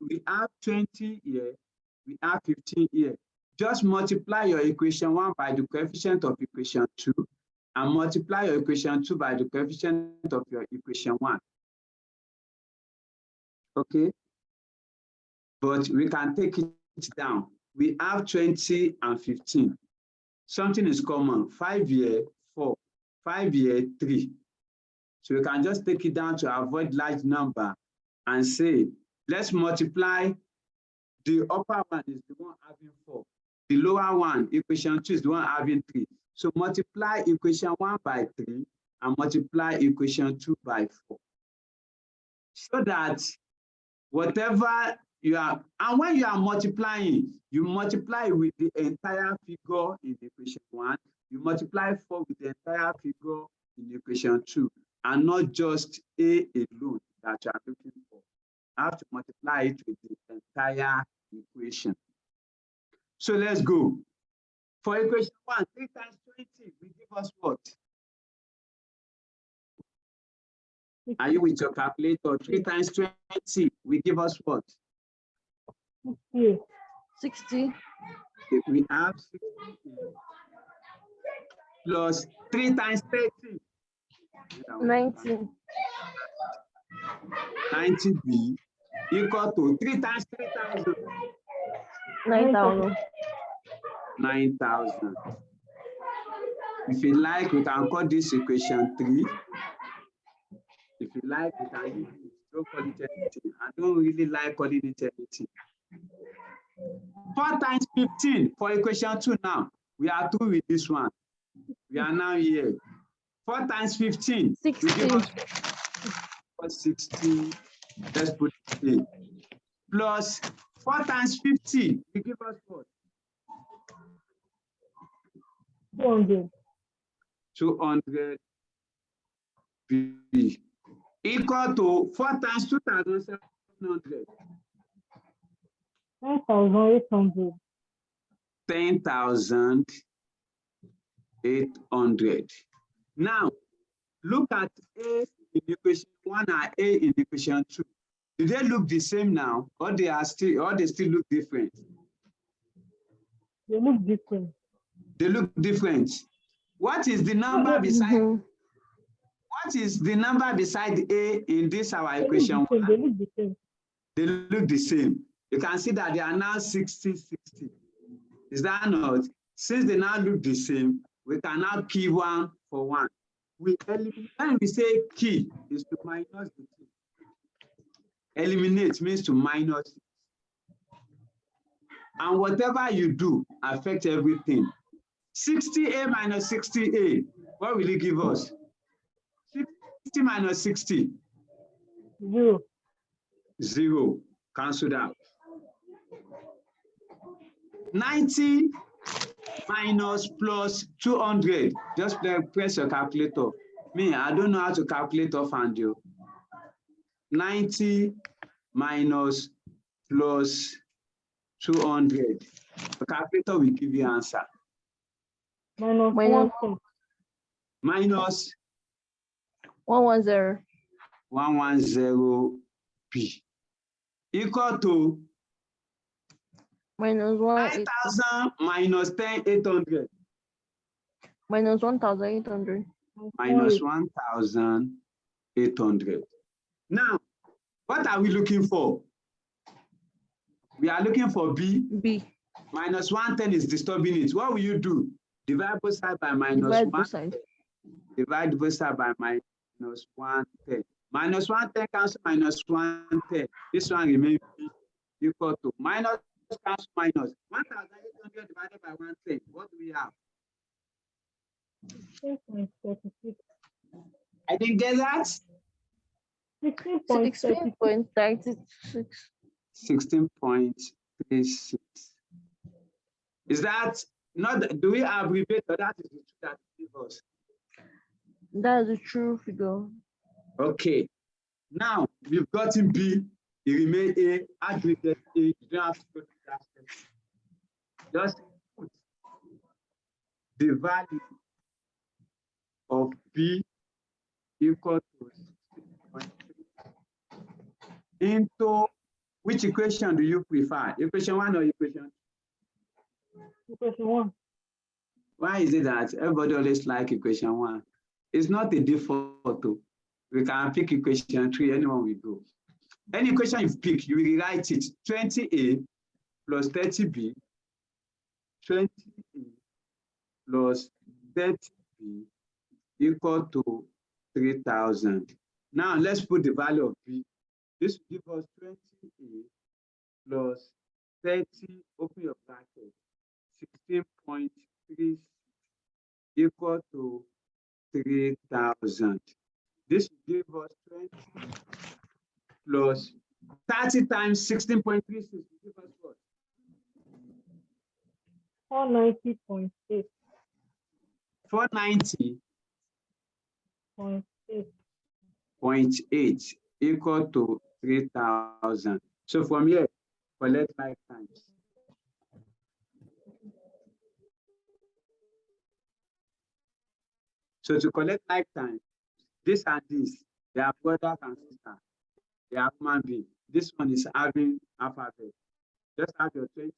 we have 20 here, we have 15 here. Just multiply your equation 1 by the coefficient of equation 2 and multiply your equation 2 by the coefficient of your equation 1. Okay, but we can take it down. We have 20 and 15. Something is common, 5 here, 4, 5 here, 3. So we can just take it down to avoid large number and say, let's multiply. The upper one is the one having 4. The lower one, equation 2, is the one having 3. So multiply equation 1 by 3 and multiply equation 2 by 4. So that whatever you are, and when you are multiplying, you multiply with the entire figure in equation 1, you multiply 4 with the entire figure in equation 2, and not just A alone that you are looking for. I have to multiply it with the entire equation. So let's go. For equation 1, 3 times 20 will give us what? Are you with your calculator? 3 times 20 will give us what? 60. We have 60 plus 3 times 30. 90. 90B equal to 3 times 3,000. 9,000. 9,000. If you like, we can call this equation 3. If you like, we can use it. Don't call it anything. I don't really like calling it anything. 4 times 15 for equation 2 now. We are through with this one. We are now here. 4 times 15. 60. We give us 60. Let's put it in. Plus 4 times 50. We give us what? 200. 200 B equal to 4 times 2,700. 10,800. 10,800. Now, look at A in equation 1 and A in equation 2. Do they look the same now, or they still look different? They look different. They look different. What is the number beside? What is the number beside A in this our equation 1? They look the same. They look the same. You can see that they are now 60, 60. Is that not? Since they now look the same, we can now key one for one. We eliminate, when we say key, is to minus the key. Eliminate means to minus it. And whatever you do affects everything. 60A minus 60A, what will it give us? 60 minus 60. 0. 0. Cancelled out. 90 minus plus 200. Just press your calculator. Me, I don't know how to calculate offhand you. 90 minus plus 200. The calculator will give you answer. Minus Minus 110. Minus 110. 110B equal to Minus 9,000 minus 10,800. minus 1,800. Minus 1,800. Now, what are we looking for? We are looking for B. B. Minus 110 is disturbing it. What will you do? Divide both sides by minus Divide 1. both sides. Divide both sides by minus 110. Minus 110 cancel minus 110. This one remains B equal to minus cancel minus 1,800 divided by 110. What do we have? 16.36. I didn't get that. 16.36. 16.36. 16.36. Is that not? Do we abbreviate, or that is the truth that it gives us? That's the true figure. Okay. Now we've gotten B. It remains A. Aggregate A. You don't have to go to that step. Just put the value of B equal to 16.3 into which equation do you prefer? Equation 1 or equation 2? Equation 1. Why is it that everybody always like equation 1? It's not a default. We can pick equation 3, anyone will go. Any equation you pick, you will rewrite it 20A plus 30B, 20A plus 30B equal to 3,000. Now let's put the value of B. This will give us 20A plus 30, open your bracket, 16.36 equal to 3,000. This will give us 20 plus 30 times 16.36 will give us what? 490.8. 490.8 equal to 3,000. So from here, collect 5 times. So to collect 5 times, this and this, they are brothers and sisters. They are human beings. This one is having alphabet. Just have your 20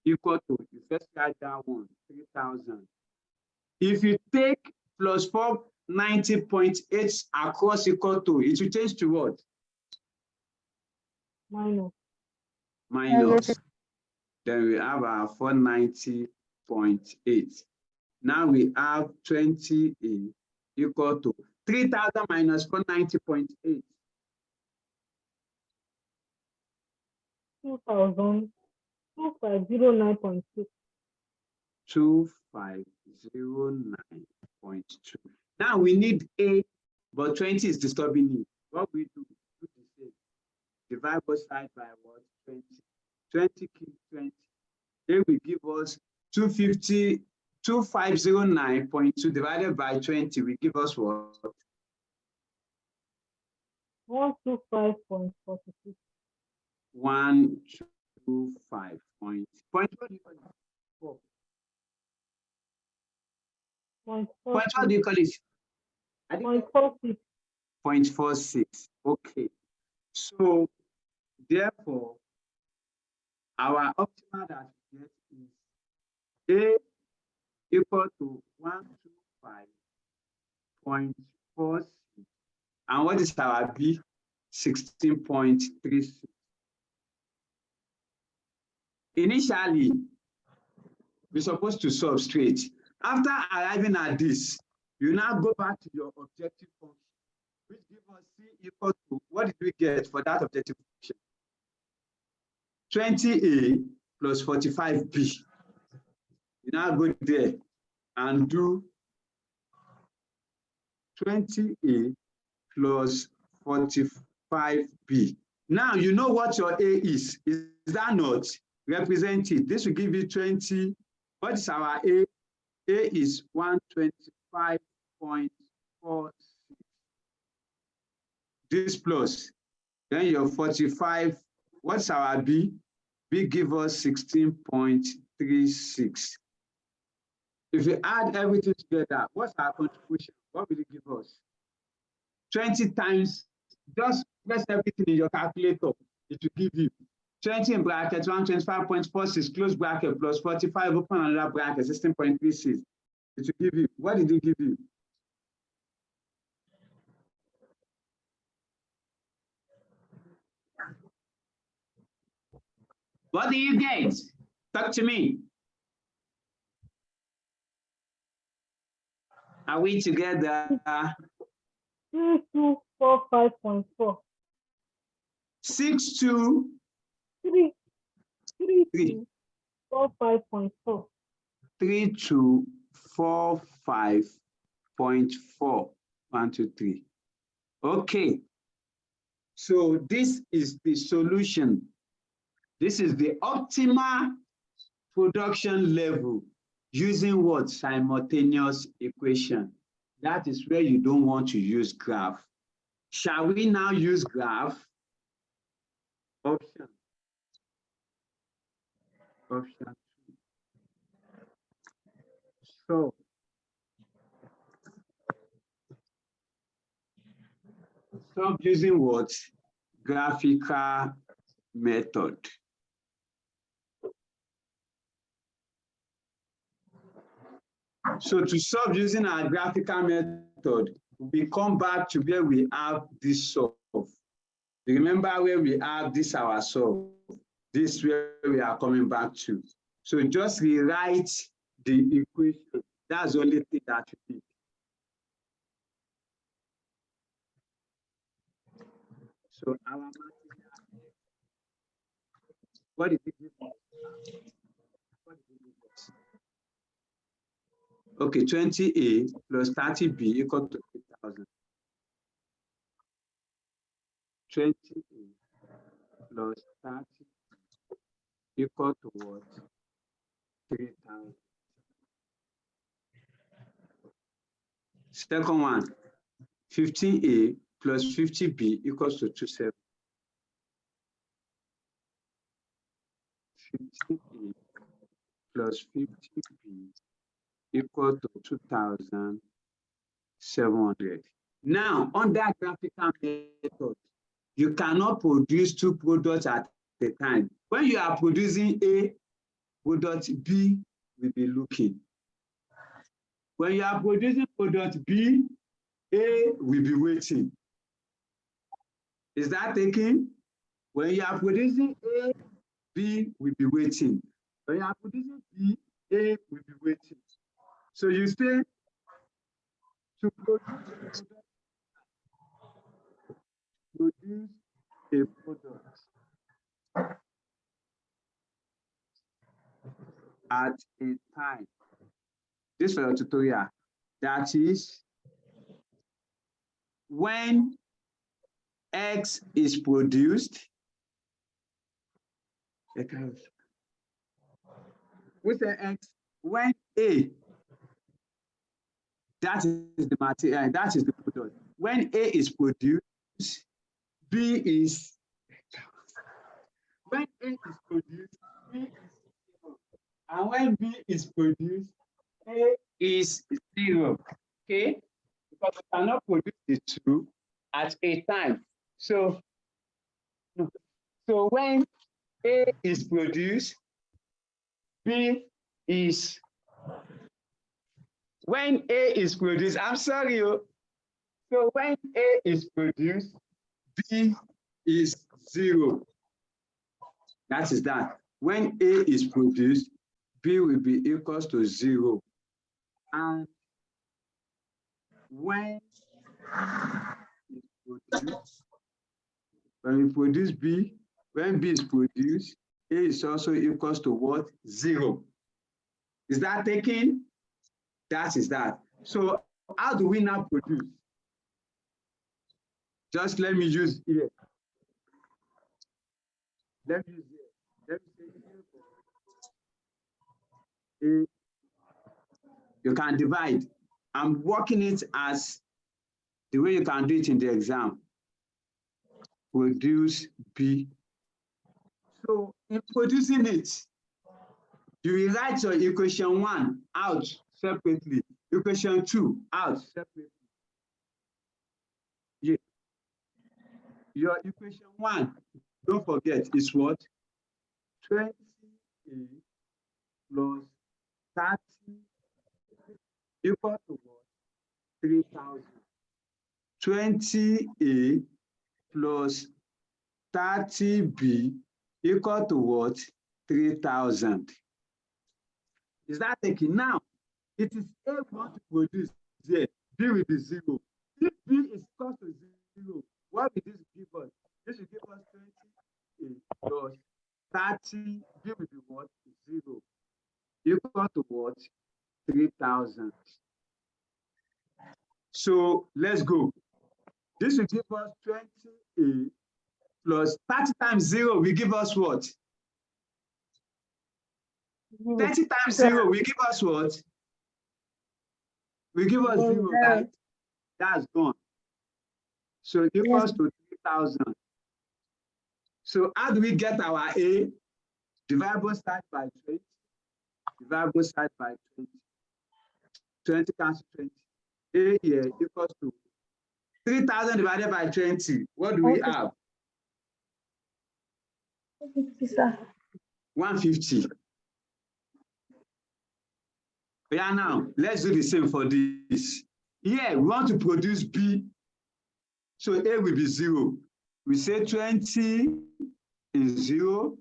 equal to, you first write that one, 3,000. If you take plus 490.8 across equal to, it will change to what? Minus. Minus. Then we have our 490.8. Now we have 20A equal to 3,000 minus 490.8. 2,2509.2. 2509.2. Now we need A, but 20 is disturbing it. What we do? Do the same. Divide both sides by what? 20. 20 keep 20. Then we give us 2509.2 divided by 20 will give us what? 125.46. 125 point. What do you call it? What do you call it? 0.46. 0.46. Okay. So therefore, our optimal that we get is A equal to 125.46. And what is our B? 16.36. Initially, we're supposed to solve straight. After arriving at this, you now go back to your objective function, which gives us C equal to, what did we get for that objective function? 20A plus 45B. You now go there and do 20A plus 45B. Now you know what your A is that not? Represent it. This will give you 20. What is our A? A is 125.46. This plus, then your 45. What's our B? B give us 16.36. If you add everything together, what's our contribution? What will it give us? 20 times, just press everything in your calculator. It will give you 20 in bracket, 125.46, close bracket, plus 45, open another bracket, 16.36. It will give you, what did it give you? What do you get? Talk to me. Are we together? 3245.4. 3245.4. 3245.4. 1, 2, 3. Okay. So this is the solution. This is the optimal production level using what? Simultaneous equation. That is where you don't want to use graph. Shall we now use graph? Option 2. So stop using what? Graphical method. So to solve using our graphical method, we come back to where we have this solve. You remember where we have this our solve. This is where we are coming back to. So just rewrite the equation. That's the only thing that you need. So our material, what did it give us? Okay, 20A plus 30B equal to 8,000. 20A plus 30 equal to what? 3,000. Second one, 15A plus 50B equals to 27. 15A plus 50B equal to 2,700. Now, on that graphical method, you cannot produce two products at a time. When you are producing A, product B will be looking. When you are producing product B, A will be waiting. Is that taken? When you are producing A, B will be waiting. When you are producing B, A will be waiting. So you say to produce a product at a time. This for your tutorial. That is when X is produced. With the X, when A, that is the material, that is the product. When A is produced, B is, when A is produced, B is 0. And when B is produced, A is 0. Okay? Because we cannot produce the two at a time. So when A is produced, B is, when A is produced, I'm sorry. So when A is produced, B is 0. That is that. when A is produced, B will be equals to 0. And when we produce B, when B is produced, A is also equals to what? 0. Is that taken? That is that. So how do we now produce? Just let me use here. Let me use here. Let me say A. You can divide. I'm working it as the way you can do it in the exam. Produce B. So in producing it, you will write your equation 1 out separately, equation 2 out separately. Yeah. Your equation 1, don't forget, is what? 20A plus 30 equal to what? 3,000. 20A plus 30B equal to what? 3,000. Is that taken? Now, it is A we want to produce here. B will be 0. If B is equal to 0, what will this give us? This will give us 20A plus 30. B will be what? 0. Equal to what? 3,000. So let's go. This will give us 20A plus 30 times 0 will give us what? 30 times 0 will give us what? Will give us 0, right? That's gone. So it equals to 3,000. So how do we get our A? Divide both sides by 20. Divide both sides by 20. 20 cancel 20. A here equals to 3,000 divided by 20. What do we have? 150. Yeah, now let's do the same for this. Here we want to produce B. So A will be 0. We say 20 is 0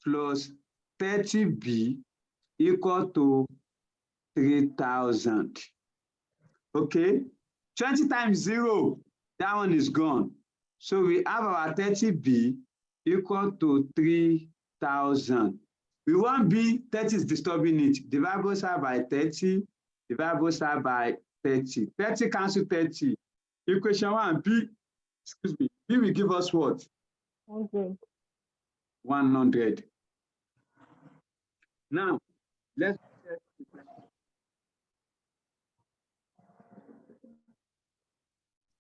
plus 30B equal to 3,000. Okay, 20 times 0, that one is gone. So we have our 30B equal to 3,000. We want B, 30 is disturbing it. Divide both sides by 30, divide both sides by 30. 30 cancel 30. Equation 1, B, excuse me, B will give us what? 100. 100. Now, let's check the question.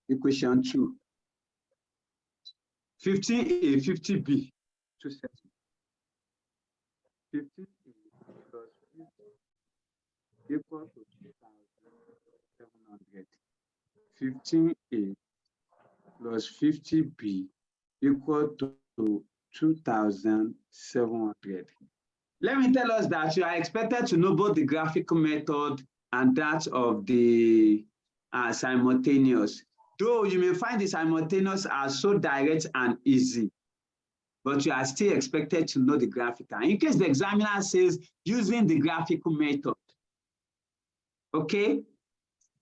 Equation 2. 15A, 50B. 2 sets. 15A plus 50 equal to 2,700. 15A plus 50B equal to 2,700. Let me tell us that you are expected to know both the graphical method and that of the simultaneous. Though you may find the simultaneous as so direct and easy, but you are still expected to know the graphical. In case the examiner says using the graphical method, okay?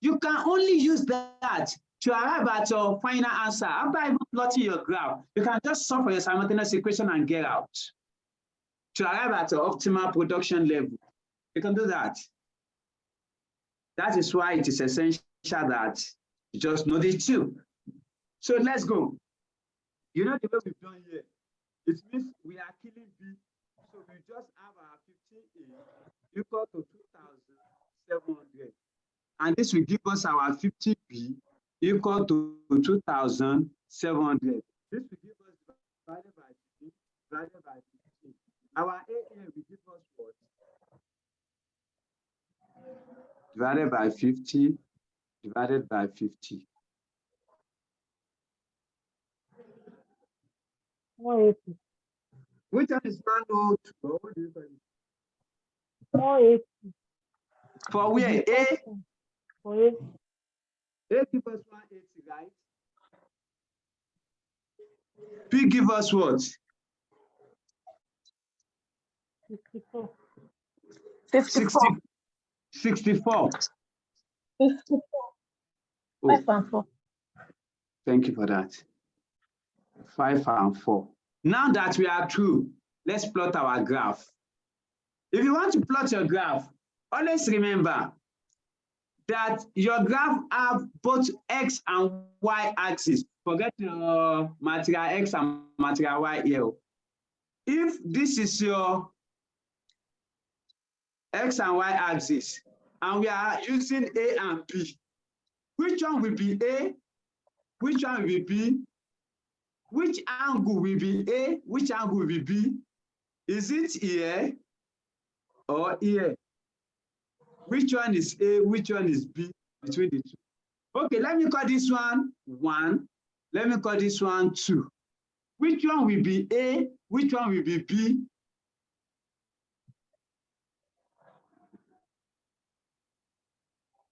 You can only use that to arrive at your final answer. After even plotting your graph, you can just solve for your simultaneous equation and get out. To arrive at your optimal production level, you can do that. That is why it is essential that you just know the two. So let's go. You know the way we've done here. It means we are killing B. So we just have our 15A equal to 2,700. And this will give us our 50B equal to 2,700. This will give us divided by 15, divided by 15. Our A will give us what? Divided by 50, divided by 50. 180. Which one is 102? What do you think? 180. For where? A? For it. A give us 180, right? B give us what? 64. 54. 64. 54. Oh, 5 and 4. thank you for that. 5 and 4. Now that we are through, let's plot our graph. If you want to plot your graph, always remember that your graph have both X and Y axis. Forget your material X and material Y here. If this is your X and Y axis, and we are using A and B, which one will be A? Which one will be B? Which angle will be A? Which angle will be B? Is it here or here? Which one is A? Which one is B between the two? Okay, let me call this one 1. Let me call this one 2. Which one will be A? Which one will be B?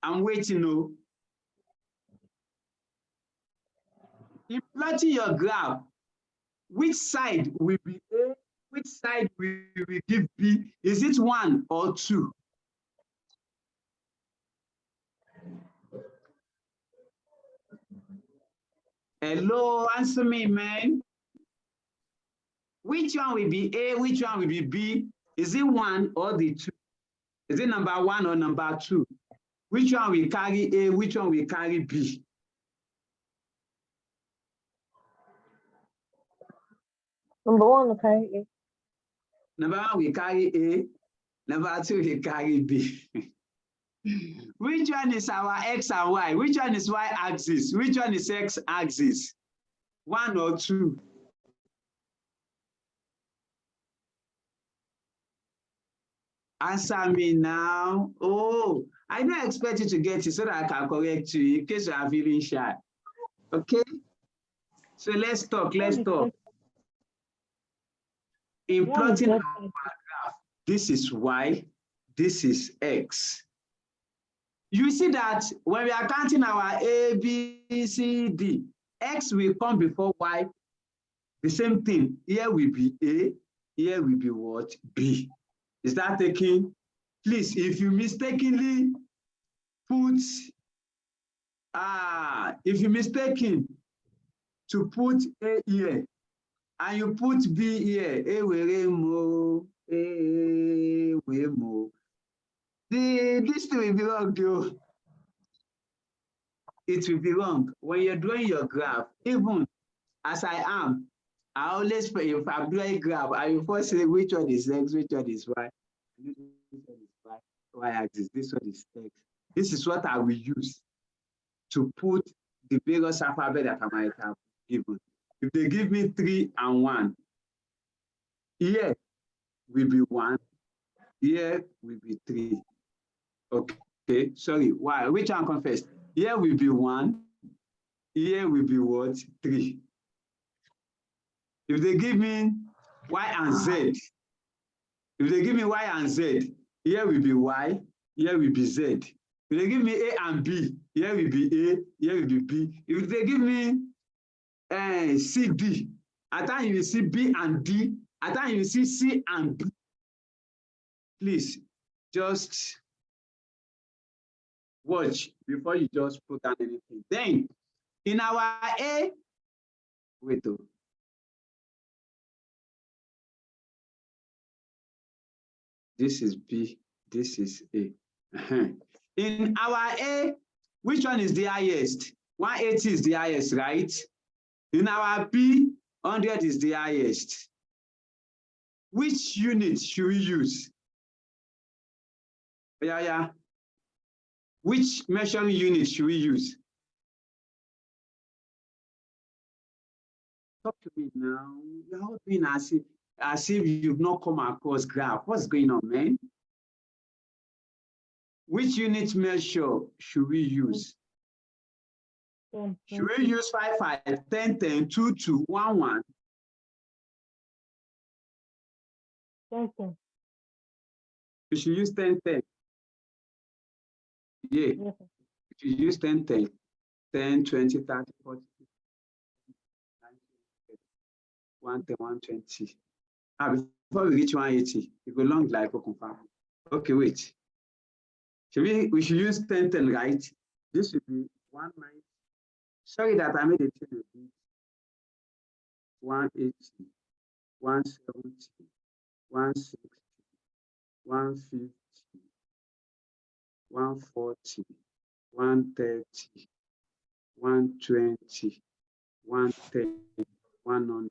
I'm waiting. No. In plotting your graph, which side will be A? Which side will give B? Is it 1 or 2? Hello, answer me, man. Which one will be A? Which one will be B? Is it 1 or the 2? Is it number 1 or number 2? Which one will carry A? Which one will carry B? Number 1 will carry A. Number 1 will carry A. Number 2 will carry B. Which one is our X and Y? Which one is Y axis? Which one is X axis? 1 or 2? Answer me now. Oh, I don't expect you to get it so that I can correct you in case you are feeling shy. Okay? So let's talk. Let's talk. In plotting our graph, this is Y, this is X. You see that when we are counting our A, B, C, D, X will come before Y. The same thing. Here will be A, here will be what? B. Is that taking? Please, if you mistakenly put, if you mistaken to put A here, and you put B here, this thing will be wrong, though. It will be wrong. When you're drawing your graph, even as I am, I always, if I'm doing a graph, I will first say which one is X, which one is Y. This one is Y axis, this one is X. This is what I will use to put the various alphabet that I might have given. If they give me 3 and 1, here will be 1, here will be 3. Okay, sorry, why? Which one comes first? Here will be 1, here will be what? 3. If they give me Y and Z, if they give me Y and Z, here will be Y, here will be Z. If they give me A and B, here will be A, here will be B. If they give me C, D, at times you will see B and D, at times you will see C and B. Please, just watch before you just put down anything. Then, in our A, wait, this is B, this is A. In our A, which one is the highest? 180 is the highest, right? In our B, 100 is the highest. Which unit should we use? Yeah. Which measuring unit should we use? Talk to me now. You're all doing as if you've not come across graph. What's going on, man? Which unit measure should we use? Should we use 5, 5, 10, 10, 2, 2, 1, 1? 10, 10. We should use 10, 10. Yeah. Yes, If you use 10, 10, 10, 20, 30, 40, 90, 110, 120. Before we reach 180, it go long like confirm. Okay, wait. We should use 10, 10, right? This should be 1 minus. Sorry that I made a change. 180, 170, 160, 150, 140, 130, 120, 110, 100.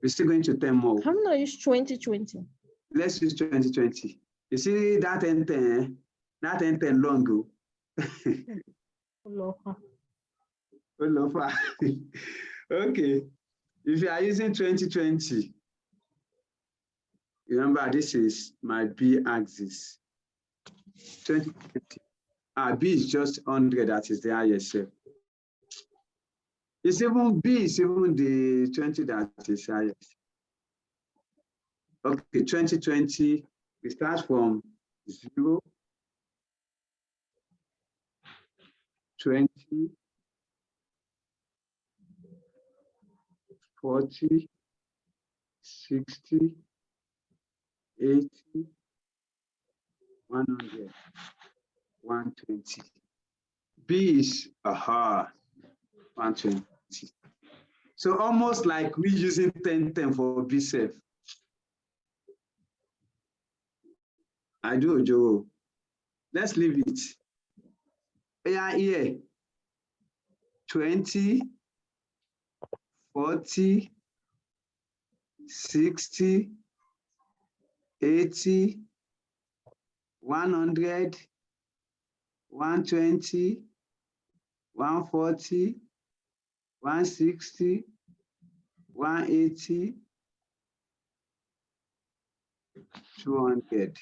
We're still going to 10 more. How many is 2020? Let's use 2020. You see that 10, 10, that 10, 10 long go. Okay. If you are using 2020, remember this is my B axis. 2020. B is just 100, that is the highest. It's even B is even the 20 that is highest. Okay, 2020, we start from 0, 20, 40, 60, 80, 100, 120. B is 120. So almost like we using 10, 10 for B self. I do, Joe. Let's leave it. Here, 20, 40, 60, 80, 100, 120, 140, 160, 180, 200.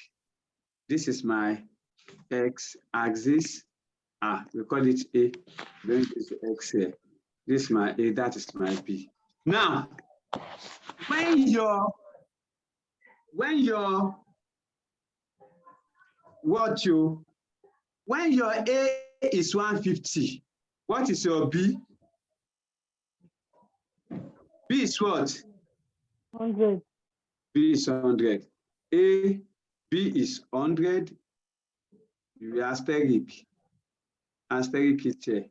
This is my x-axis. We call it A. Then this is X here. This is my A, that is my B. Now, when your A is 150, what is your B? B is what? 100. B is 100. A, B is 100. You asterisk it here.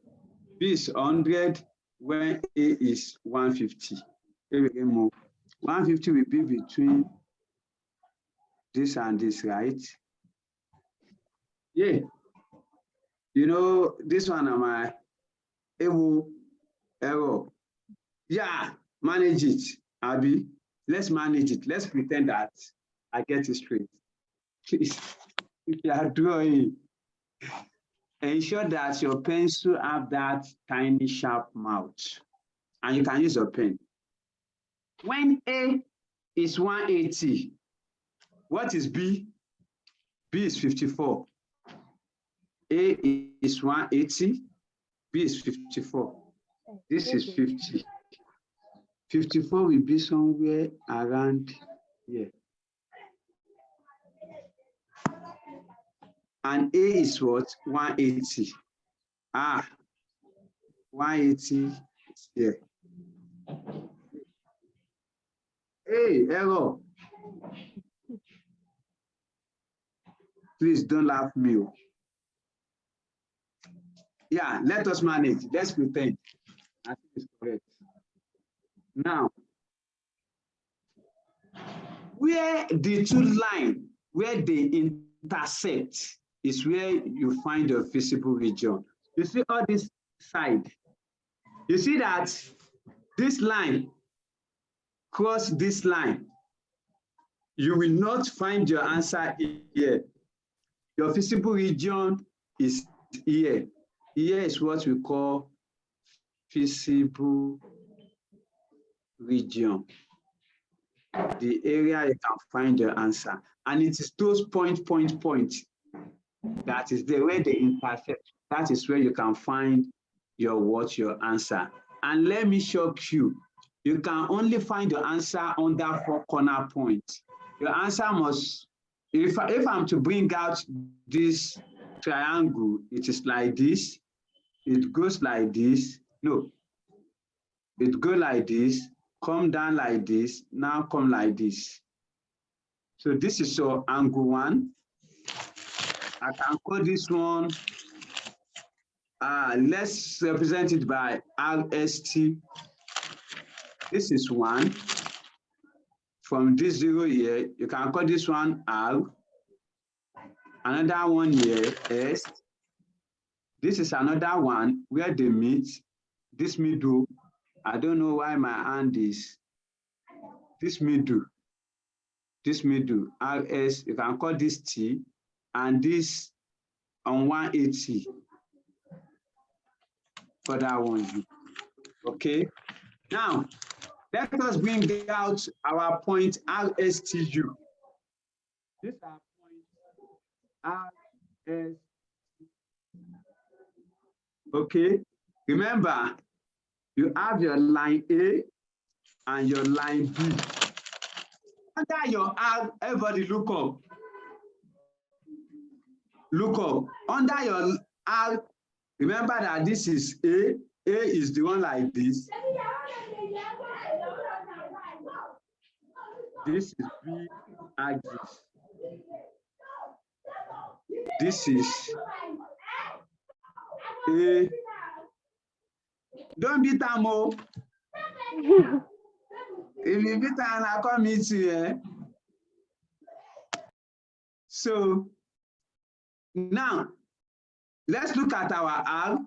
B is 100 when A is 150. 150 will be between this and this, right? Yeah. You know, this one am my error. Yeah, manage it, Abby. Let's manage it. Let's pretend that I get it straight. Please, if you are drawing, ensure that your pencil have that tiny sharp mouth, and you can use your pen. When A is 180, what is B? B is 54. A is 180, B is 54. This is 50. 54 will be somewhere around here. And A is what? 180. 180 is here. Hey, error. Please don't laugh me. Yeah, let us manage. Let's pretend. I think it's correct. Now, where the two lines, where they intersect, is where you find your visible region. You see all this side. You see that this line cross this line. You will not find your answer here. Your visible region is here. Here is what we call visible region. The area you can find your answer. And it is those point that is there where they intersect. That is where you can find your answer. And let me shock you. You can only find your answer under 4 corner points. Your answer must, if I'm to bring out this triangle, it is like this. It goes like this. No, it goes like this. come down like this, now come like this. So this is your angle 1. I can call this one, let's represent it by RST. This is 1. From this 0 here, you can call this one R. Another one here, S. This is another one where they meet. This middle, I don't know why my hand is. This middle, RS, you can call this T, and this on 180 for that one U. Okay. Now, let us bring out our point RSTU. This is our point RS. Okay. Remember, you have your line A and your line B. Under your R, everybody look up. Look up. Under your R, remember that this is A. A is the one like this. This is B axis. This is A. Don't beat them all. If you beat them, I'll come meet you. Eh? So now let's look at our R.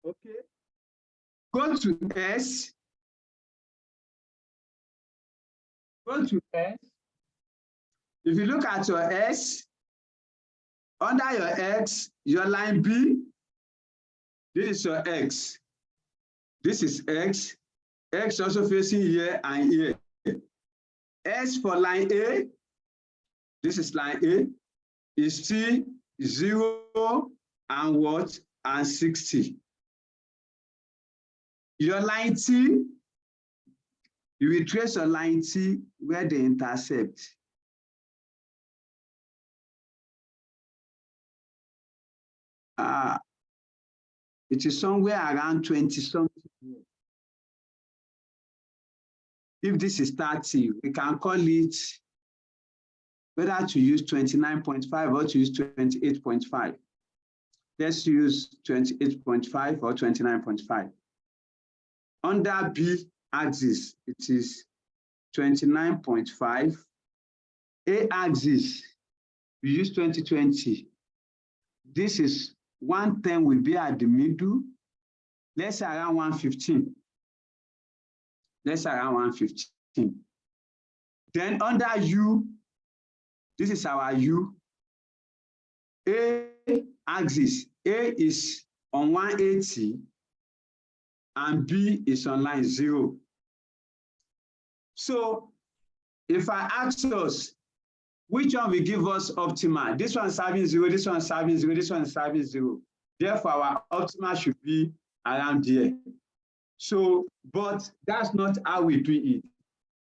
Okay. Go to S. Go to S. If you look at your S, under your X, your line B, this is your X. This is X. X also facing here and here. S for line A, this is line A, is T 0 and what? And 60. Your line T, you will trace your line T where they intercept. It is somewhere around 20 something. If this is 30, we can call it whether to use 29.5 or to use 28.5. Let's use 28.5 or 29.5. Under B axis, it is 29.5. A axis, we use 2020. This is 110 will be at the middle. Let's say around 115. Let's say around 115. Then under U, this is our U. A axis, A is on 180 and B is on line 0. So if I ask us, which one will give us optima? This one is serving 0, this one is serving 0, this one is serving 0. Therefore, our optima should be around here. So, but that's not how we do it.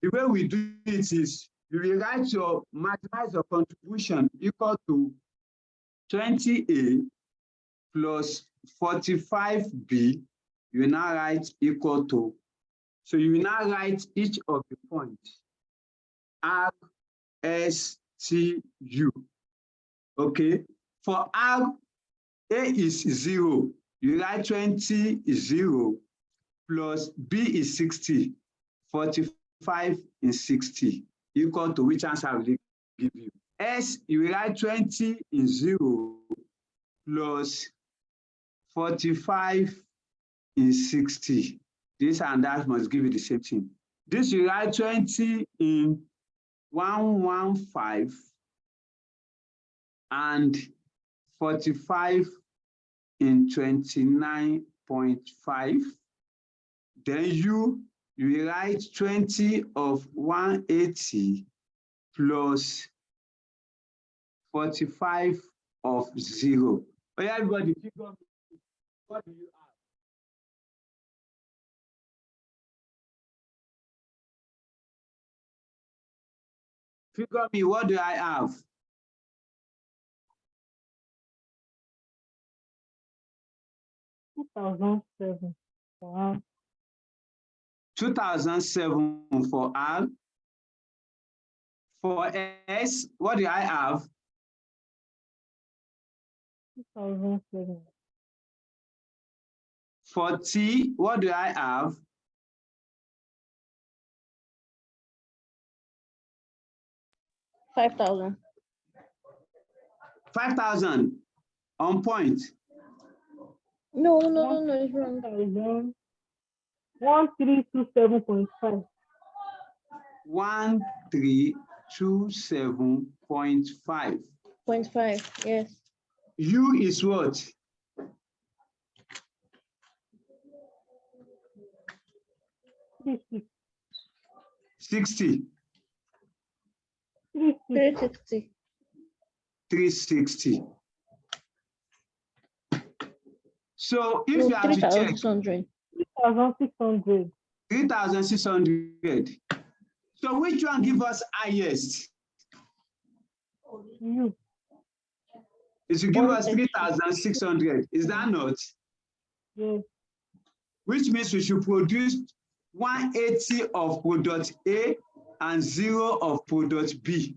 The way we do it is, you will write your maximize your contribution equal to 20A plus 45B. You will now write equal to, so you will now write each of the points, R, S, T, U. Okay, for R, A is 0. You write 20 is 0, plus B is 60, 45 is 60, equal to which answer will it give you? S, you write 20 is 0, plus 45 is 60. This and that must give you the same thing. This you write 20 in 115 and 45 in 29.5. Then you write 20 of 180 plus 45 of 0. But everybody, figure what do you have? Figure me, what do I have? $2,007 for R. 2007 for R. For S, what do I have? 2007. For T, what do I have? 5,000. 5,000 on point. No, it's wrong. 1327.5. 1327.5. 0.5, yes. U is what? 60. 360. 360. So if No, you have to check 3,600. 3,600. 3,600. So which one give us highest? U. It should give us 3,600. Is that not? Yes. Which means we should produce 180 of product A and 0 of product B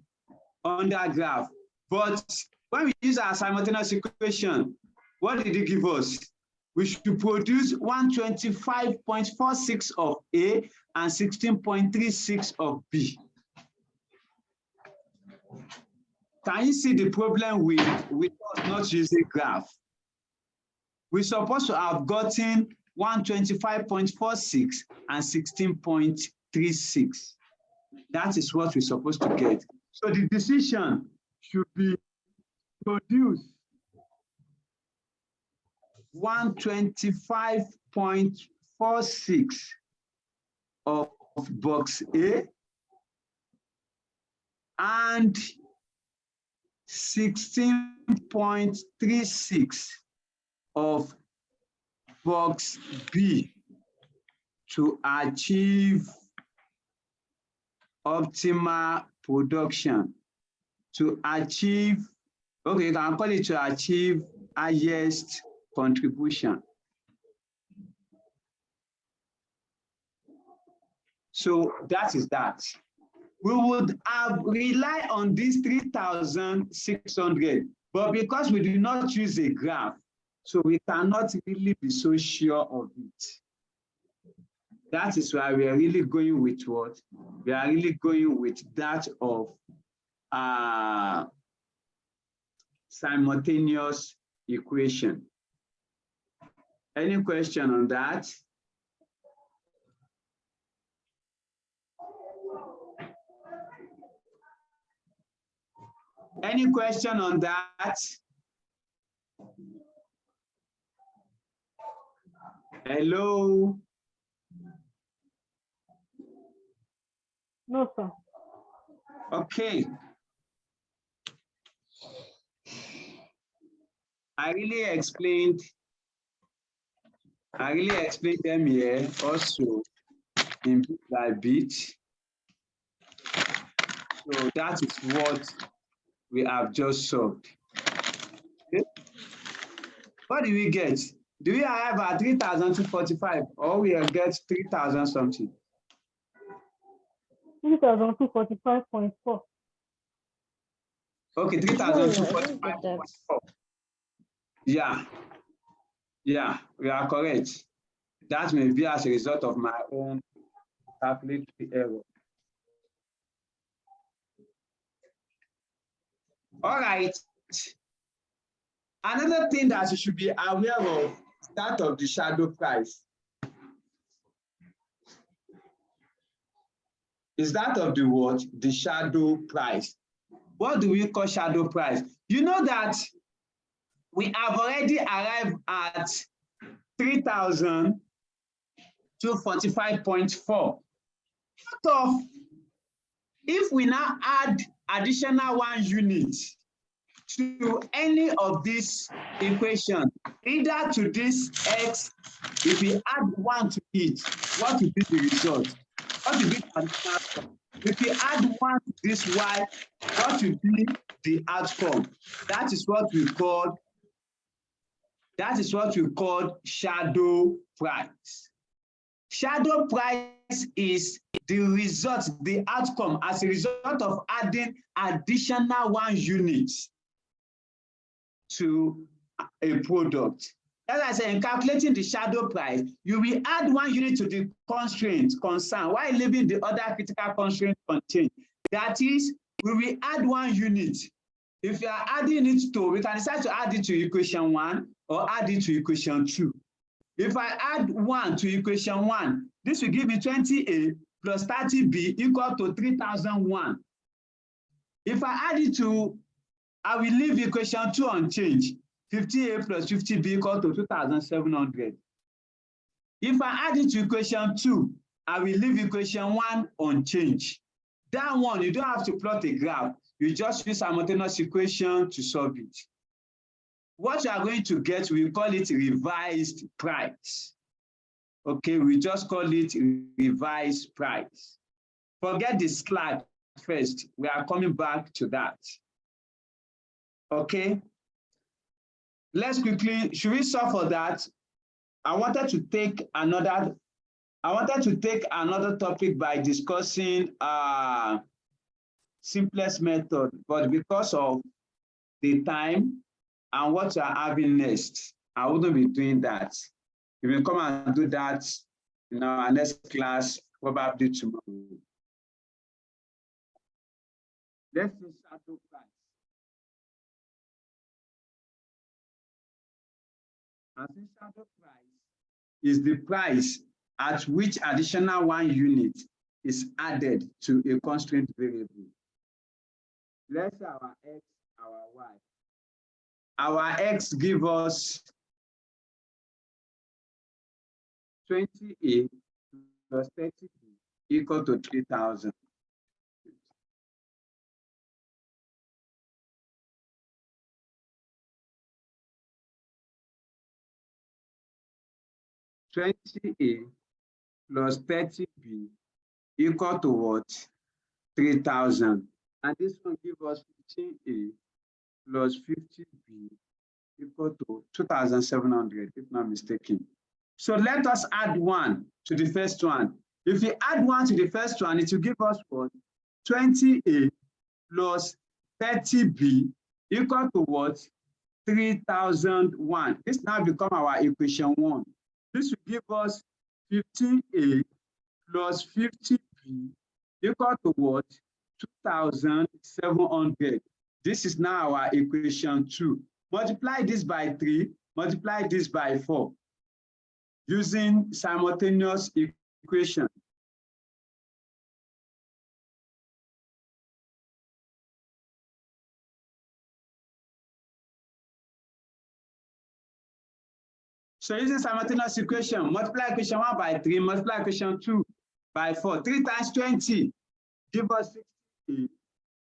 on that graph. But when we use our simultaneous equation, what did it give us? We should produce 125.46 of A and 16.36 of B. Can you see the problem with us not using graph? We're supposed to have gotten 125.46 and 16.36. That is what we're supposed to get. So the decision should be produce 125.46 of box A and 16.36 of box B to achieve optimal production, to achieve, okay, you can call it to achieve highest contribution. So that is that. We would have rely on this 3,600, but because we do not use a graph, so we cannot really be so sure of it. That is why we are really going with what? We are really going with that of simultaneous equation. Any question on that? Any question on that? Hello? No, sir. Okay. I really explained them here also in bit by bit. So that is what we have just solved. Okay. What do we get? Do we arrive at 3,245 or we get 3,000 something? 3,245.4. Okay, 3,245.4. Yeah, we are correct. That may be as a result of my own calculatory error. All right. Another thing that you should be aware of is that of the shadow price. Is that of the what? The shadow price. What do we call shadow price? You know that we have already arrived at 3,245.4. So if we now add additional 1 unit to any of these equations, either to this x, if we add 1 to it, what will be the result? What will be the additional? If you add 1 to this y, what will be the outcome? That is what we call shadow price. Shadow price is the result, the outcome as a result of adding additional 1 unit to a product. As I said, in calculating the shadow price, you will add 1 unit to the constraint concern while leaving the other critical constraint unchanged. That is, we will add 1 unit. If you are adding it to, we can decide to add it to equation 1 or add it to equation 2. If I add 1 to equation 1, this will give me 20A plus 30B equal to 3001. If I add it to, I will leave equation 2 unchanged. 50A plus 50B equal to 2700. If I add it to equation 2, I will leave equation 1 unchanged. That one, you don't have to plot a graph. You just use simultaneous equation to solve it. What you are going to get, we call it revised price. Okay, we just call it revised price. Forget the slide first. We are coming back to that. Okay. Let's quickly, should we solve for that? I wanted to take another topic by discussing simplest method, but because of the time and what you are having next, I wouldn't be doing that. You will come and do that in our next class, probably tomorrow. Let's see shadow price. And shadow price is the price at which additional 1 unit is added to a constraint variable. Let's say our x, our y. Our x give us 20A plus 30B equal to 3000. $20A plus 30B equal to what? 3000. And this one gives us 15A plus 50B equal to 2700, if not mistaken. So let us add 1 to the first one. If we add 1 to the first one, it will give us what? 20A plus 30B equal to what? 3001. This now become our equation 1. This will give us 15A plus 50B equal to what? 2700. This is now our equation 2. Multiply this by 3, multiply this by 4, using simultaneous equation. So using simultaneous equation, multiply equation 1 by 3, multiply equation 2 by 4. 3 times 20 give us 60A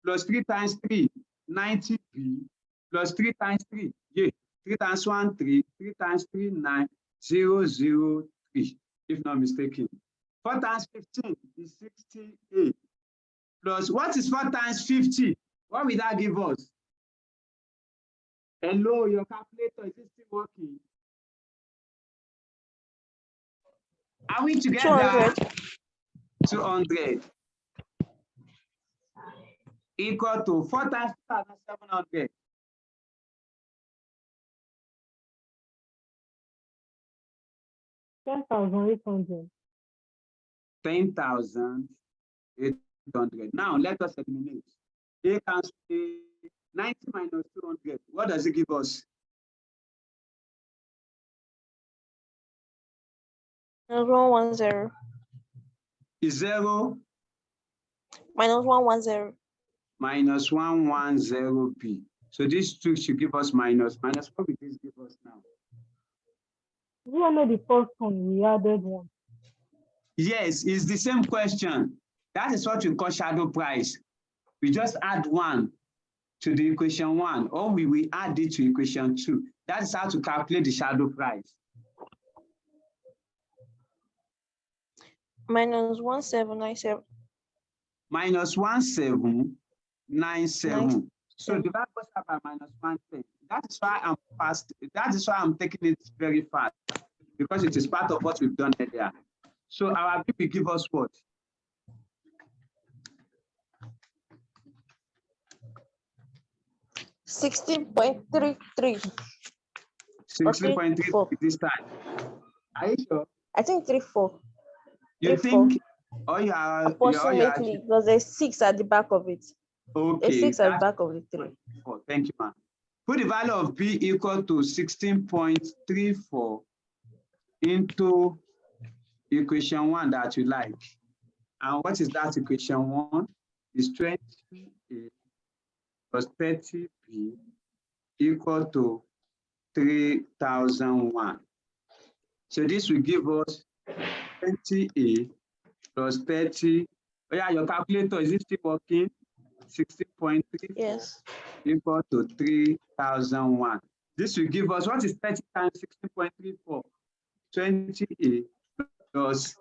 plus 3 times 3, 90B plus 3 times 3. Yeah, 3 times 1, 3, 3 times 3, 9, 0, 0, 3, if not mistaken. 4 times 15 is 68. Plus, what is 4 times 50? What will that give us? Hello, your calculator, is it still working? Are we together? 200. Equal to 4 times 2,700. 10,800. 10,800. Now let us eliminate. A comes 90 minus 200. What does it give us? -110. Is 0? -110. Minus 110B. So these two should give us minus. Minus what will this give us now? We only the first one, we added 1. Yes, it's the same question. That is what we call shadow price. We just add 1 to the equation 1, or we will add it to equation 2. That is how to calculate the shadow price. -1797. minus 1797. So divide both sides by minus 110. That is why I'm fast. That is why I'm taking it very fast, because it is part of what we've done earlier. So our B will give us what? 16.33. 16.3 this time. Are you sure? I think 34. You 34. think? Oh, yeah. Approximately, because there's 6 at the back of it. Okay. There's 6 at the back of the 3. Oh, thank you, ma'am. Put the value of B equal to 16.34 into equation 1 that you like. And what is that equation 1? Is 20A plus 30B equal to 3001. So this will give us 20A plus 30. Oh yeah, your calculator, is it still working? 16.3 Yes. equal to 3001. This will give us, what is 30 times 16.34? 20A plus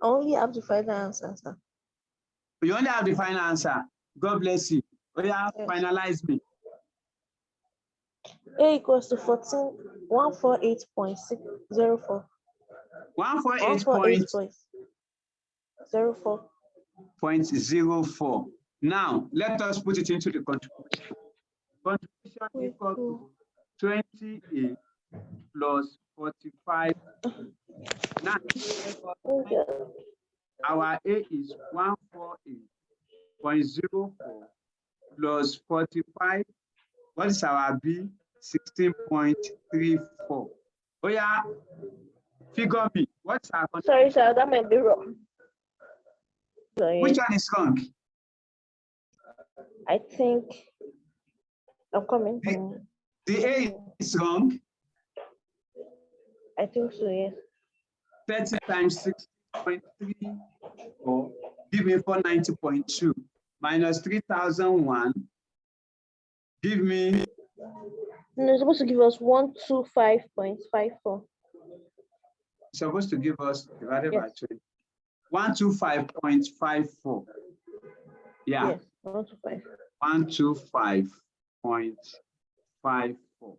Only have the final answer, sir. you only have the final answer. God bless you. Oh yeah, Yes. finalize me. A equals to 148.604. 148.04. 148.04. Now, let us put it into the contribution. Contribution equal to 20A plus 45. Now, our A is 148.04 plus 45. What is our B? 16.34. Oh yeah, figure B. What's our contribution? Sorry, sir, that might be wrong. Which one is wrong? I think I'm coming. The A is wrong. I think so, yes. 30 times 6.34 give me 490.2 minus 3001 give me. No, it's supposed to give us 125.54. Supposed to give us divided by Yes. 20. 125.54. Yeah. Yes, 125. 125.54.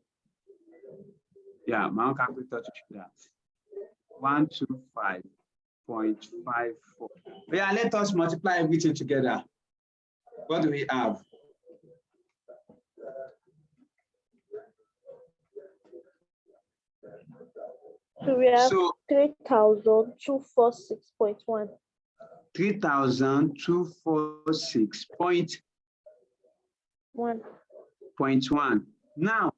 Yeah, my own calculator to show that. 125.54. Yeah, let us multiply everything together. What do we have? So we have 3,246.1. 3,246.1. Now,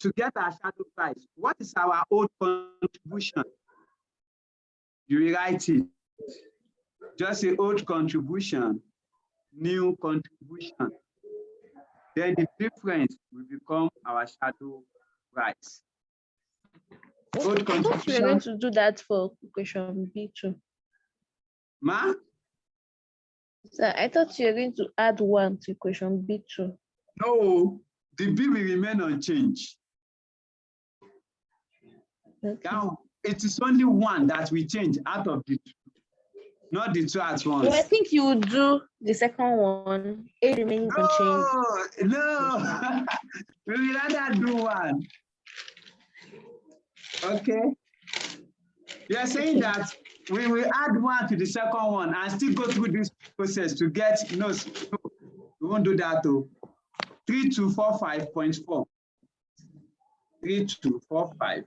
to get our shadow price, what is our old contribution? You will write it. Just say old contribution, new contribution. Then the difference will become our shadow price. Old contribution. We're going to do that for question B2. Ma? So I thought you were going to add 1 to question B2. No, the B will remain unchanged. Okay. Now, it is only 1 that we change out of the 2, not the 2 at once. Well, I think you would do the second one, A remaining unchanged. No, we will rather do 1. Okay. You are saying that we will add 1 to the second one and still go through this process to get, no, we won't do that too. 3245.4. 3245.4.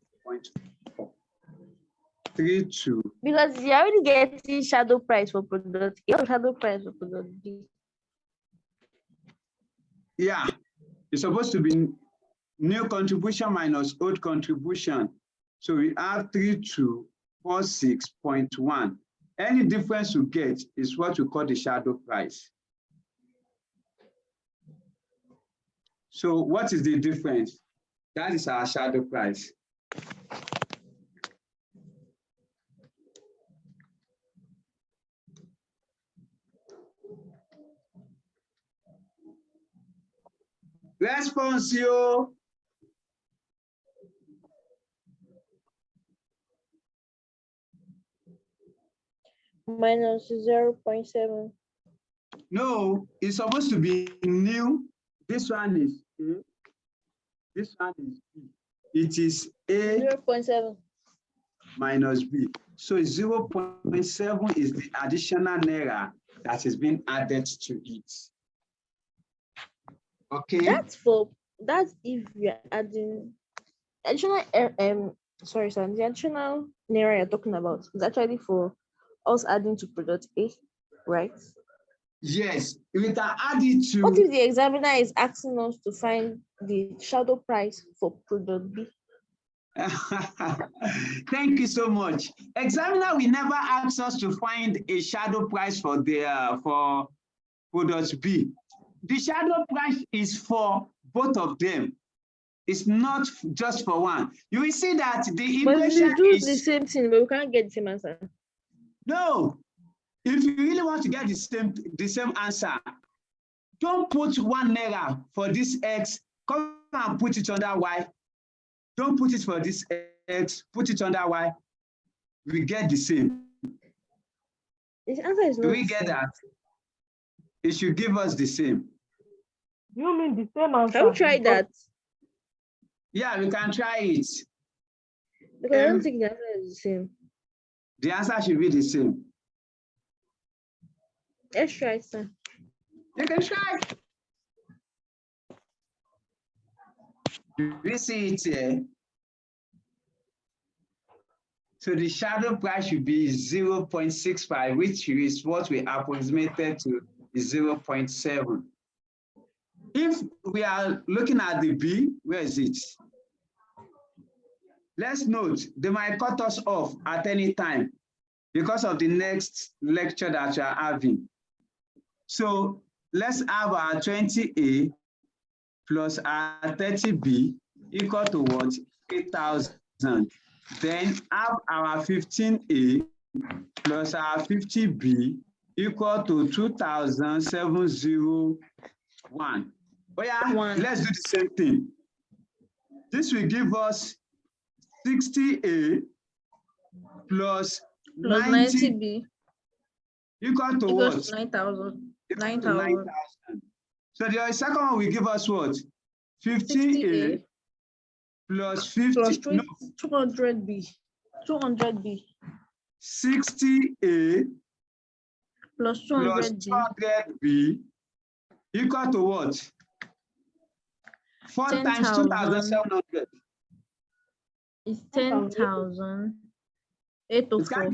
32. Because you're already getting shadow price for product A, shadow price for product B. Yeah, it's supposed to be new contribution minus old contribution. So we have 3246.1. Any difference you get is what we call the shadow price. So what is the difference? That is our shadow price. Response, yo. minus 0.7. No, it's supposed to be new. This one is A. This one is B. It is A 0.7. minus B. So 0.7 is the additional naira that is being added to it. Okay. That's if we are adding additional sorry, sir. The additional naira you're talking about is actually for us adding to product A, right? Yes, we can add it to. What if the examiner is asking us to find the shadow price for product B? Thank you so much. Examiner will never ask us to find a shadow price for the for product B. The shadow price is for both of them. It's not just for one. You will see that the But we equation do is the same thing, but we can't get the same answer. no. If you really want to get the same answer, don't put 1 naira for this X. Come and put it under Y. Don't put it for this X. Put it under Y. We get the same. This answer is not. Do we get that? It should give us the same. You mean the same answer? Can we try that? Yeah, we can try it. Because I don't think the answer is the same. The answer should be the same. Let's try, sir. You can try. Do we see it here? So the shadow price should be 0.65, which is what we approximated to 0.7. If we are looking at the B, where is it? Let's note, they might cut us off at any time because of the next lecture that you are having. So let's have our 20A plus our 30B equal to what? 8,000. Then have our 15A plus our 50B equal to 2,701. Oh yeah, let's do the same thing. This will give us 60A plus 90B equal to what? 9,000. 9,000. So the second one will give us what? 15A plus 50. Plus 200B. 200B. 60A plus 200B equal to what? 4 10, times 2,700. Is 10,804.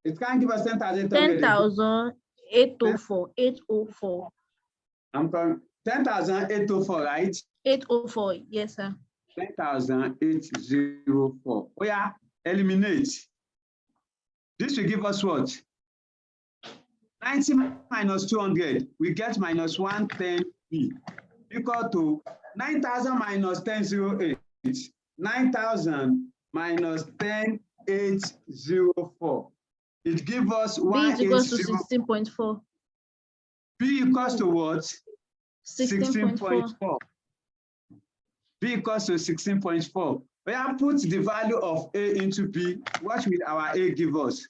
It can't give us 10,800. 10,804. 804. I'm coming. 10,804, right? 804. Yes, sir. 10,804. Oh yeah, eliminate. This will give us what? 90 minus 200. We get minus 110B equal to 9,000 minus 1008. 9,000 minus 10,804. It gives us 180. B is equal to 16.4. B equals to what? 16.4. B equals to 16.4. We have put the value of A into B. What will our A give us?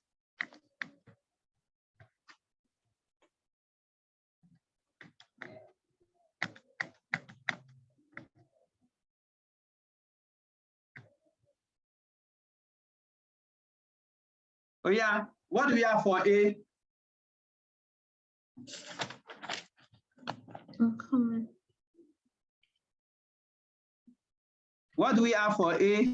Oh yeah, what do we have for A? What do we have for A?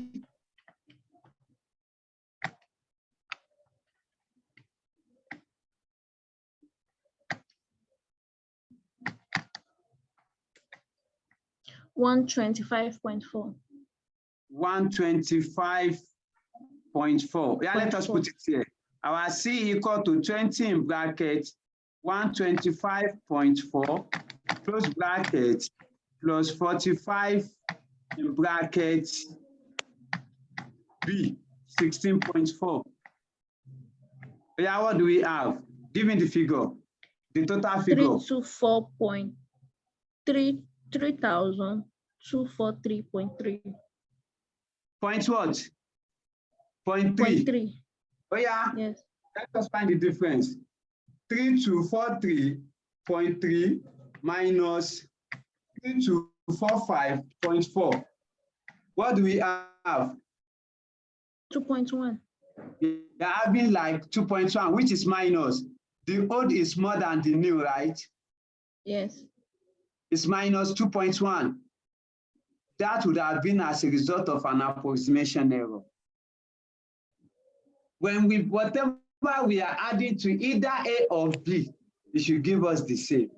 $125.4. 125.4. Yeah, let us put it here. Our C equal to 20 in bracket 125.4 close bracket plus 45 in bracket B 16.4. Yeah, what do we have? Give me the figure, the total figure. 3,243.3. Point what? Point 3. 3. Oh yeah. Yes. Let us find the difference. 3243.3 minus 3245.4. What do we have? 2.1. They are having like 2.1, which is minus. The old is more than the new, right? Yes. It's minus 2.1. That would have been as a result of an approximation error. When whatever we are adding to either A or B, it should give us the same.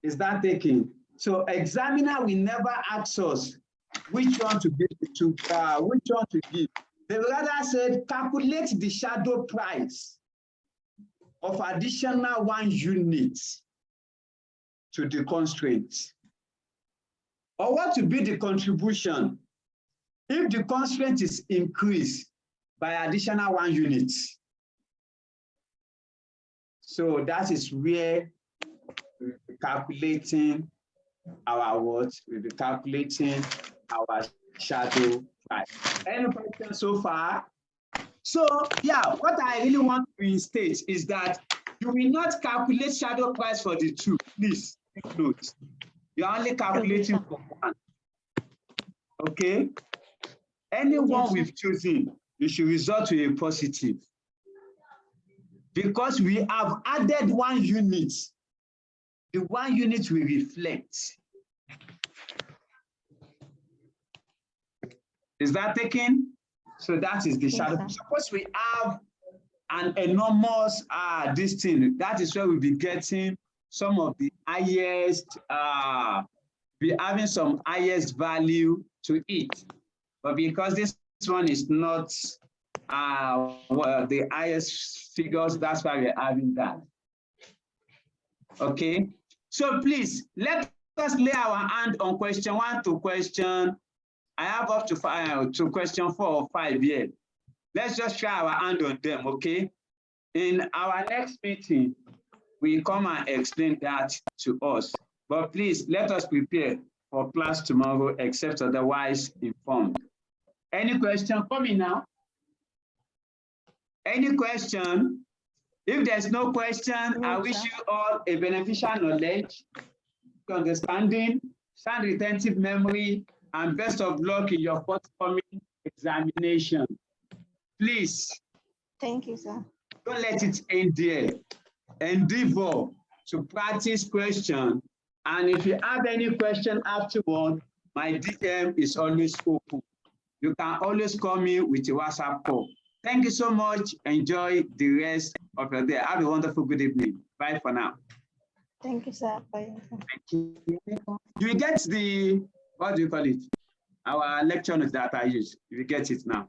Is that taken? So examiner will never ask us which one to give which one to give. They rather said calculate the shadow price of additional 1 unit to the constraint. Or what will be the contribution if the constraint is increased by additional 1 unit? So that is where we'll be calculating our what? We'll be calculating our shadow price. Any questions so far? So yeah, what I really want to instate is that you will not calculate shadow price for the two. Please take note. You're only calculating for one. Okay? Anyone we've chosen, you should result to a positive. Because we have added 1 unit. The 1 unit will reflect. Is that taken? So that is the shadow. Suppose we have an enormous this thing, that is where we'll be getting some of the highest, be having some highest value to it. But because this one is not well, the highest figures, that's why we're having that. Okay, so please let us lay our hand on question 1 to question. I have up to 5 to question 4 or 5 here. Let's just try our hand on them, okay? In our next meeting, we come and explain that to us. But please let us prepare for class tomorrow, except otherwise informed. Any question coming now? Any question? If there's no question, I wish you all a beneficial knowledge, understanding, sound retentive memory, and best of luck in your forthcoming examination. Please. Thank you, sir. Don't let it end there. Endeavor to practice question. And if you have any question afterward, my DM is always open. You can always call me with a WhatsApp call. Thank you so much. Enjoy the rest of your day. Have a wonderful good evening. Bye for now. Thank you, sir. Bye. Thank you. You get the, what do you call it? Our lecture notes that I use. You get it now.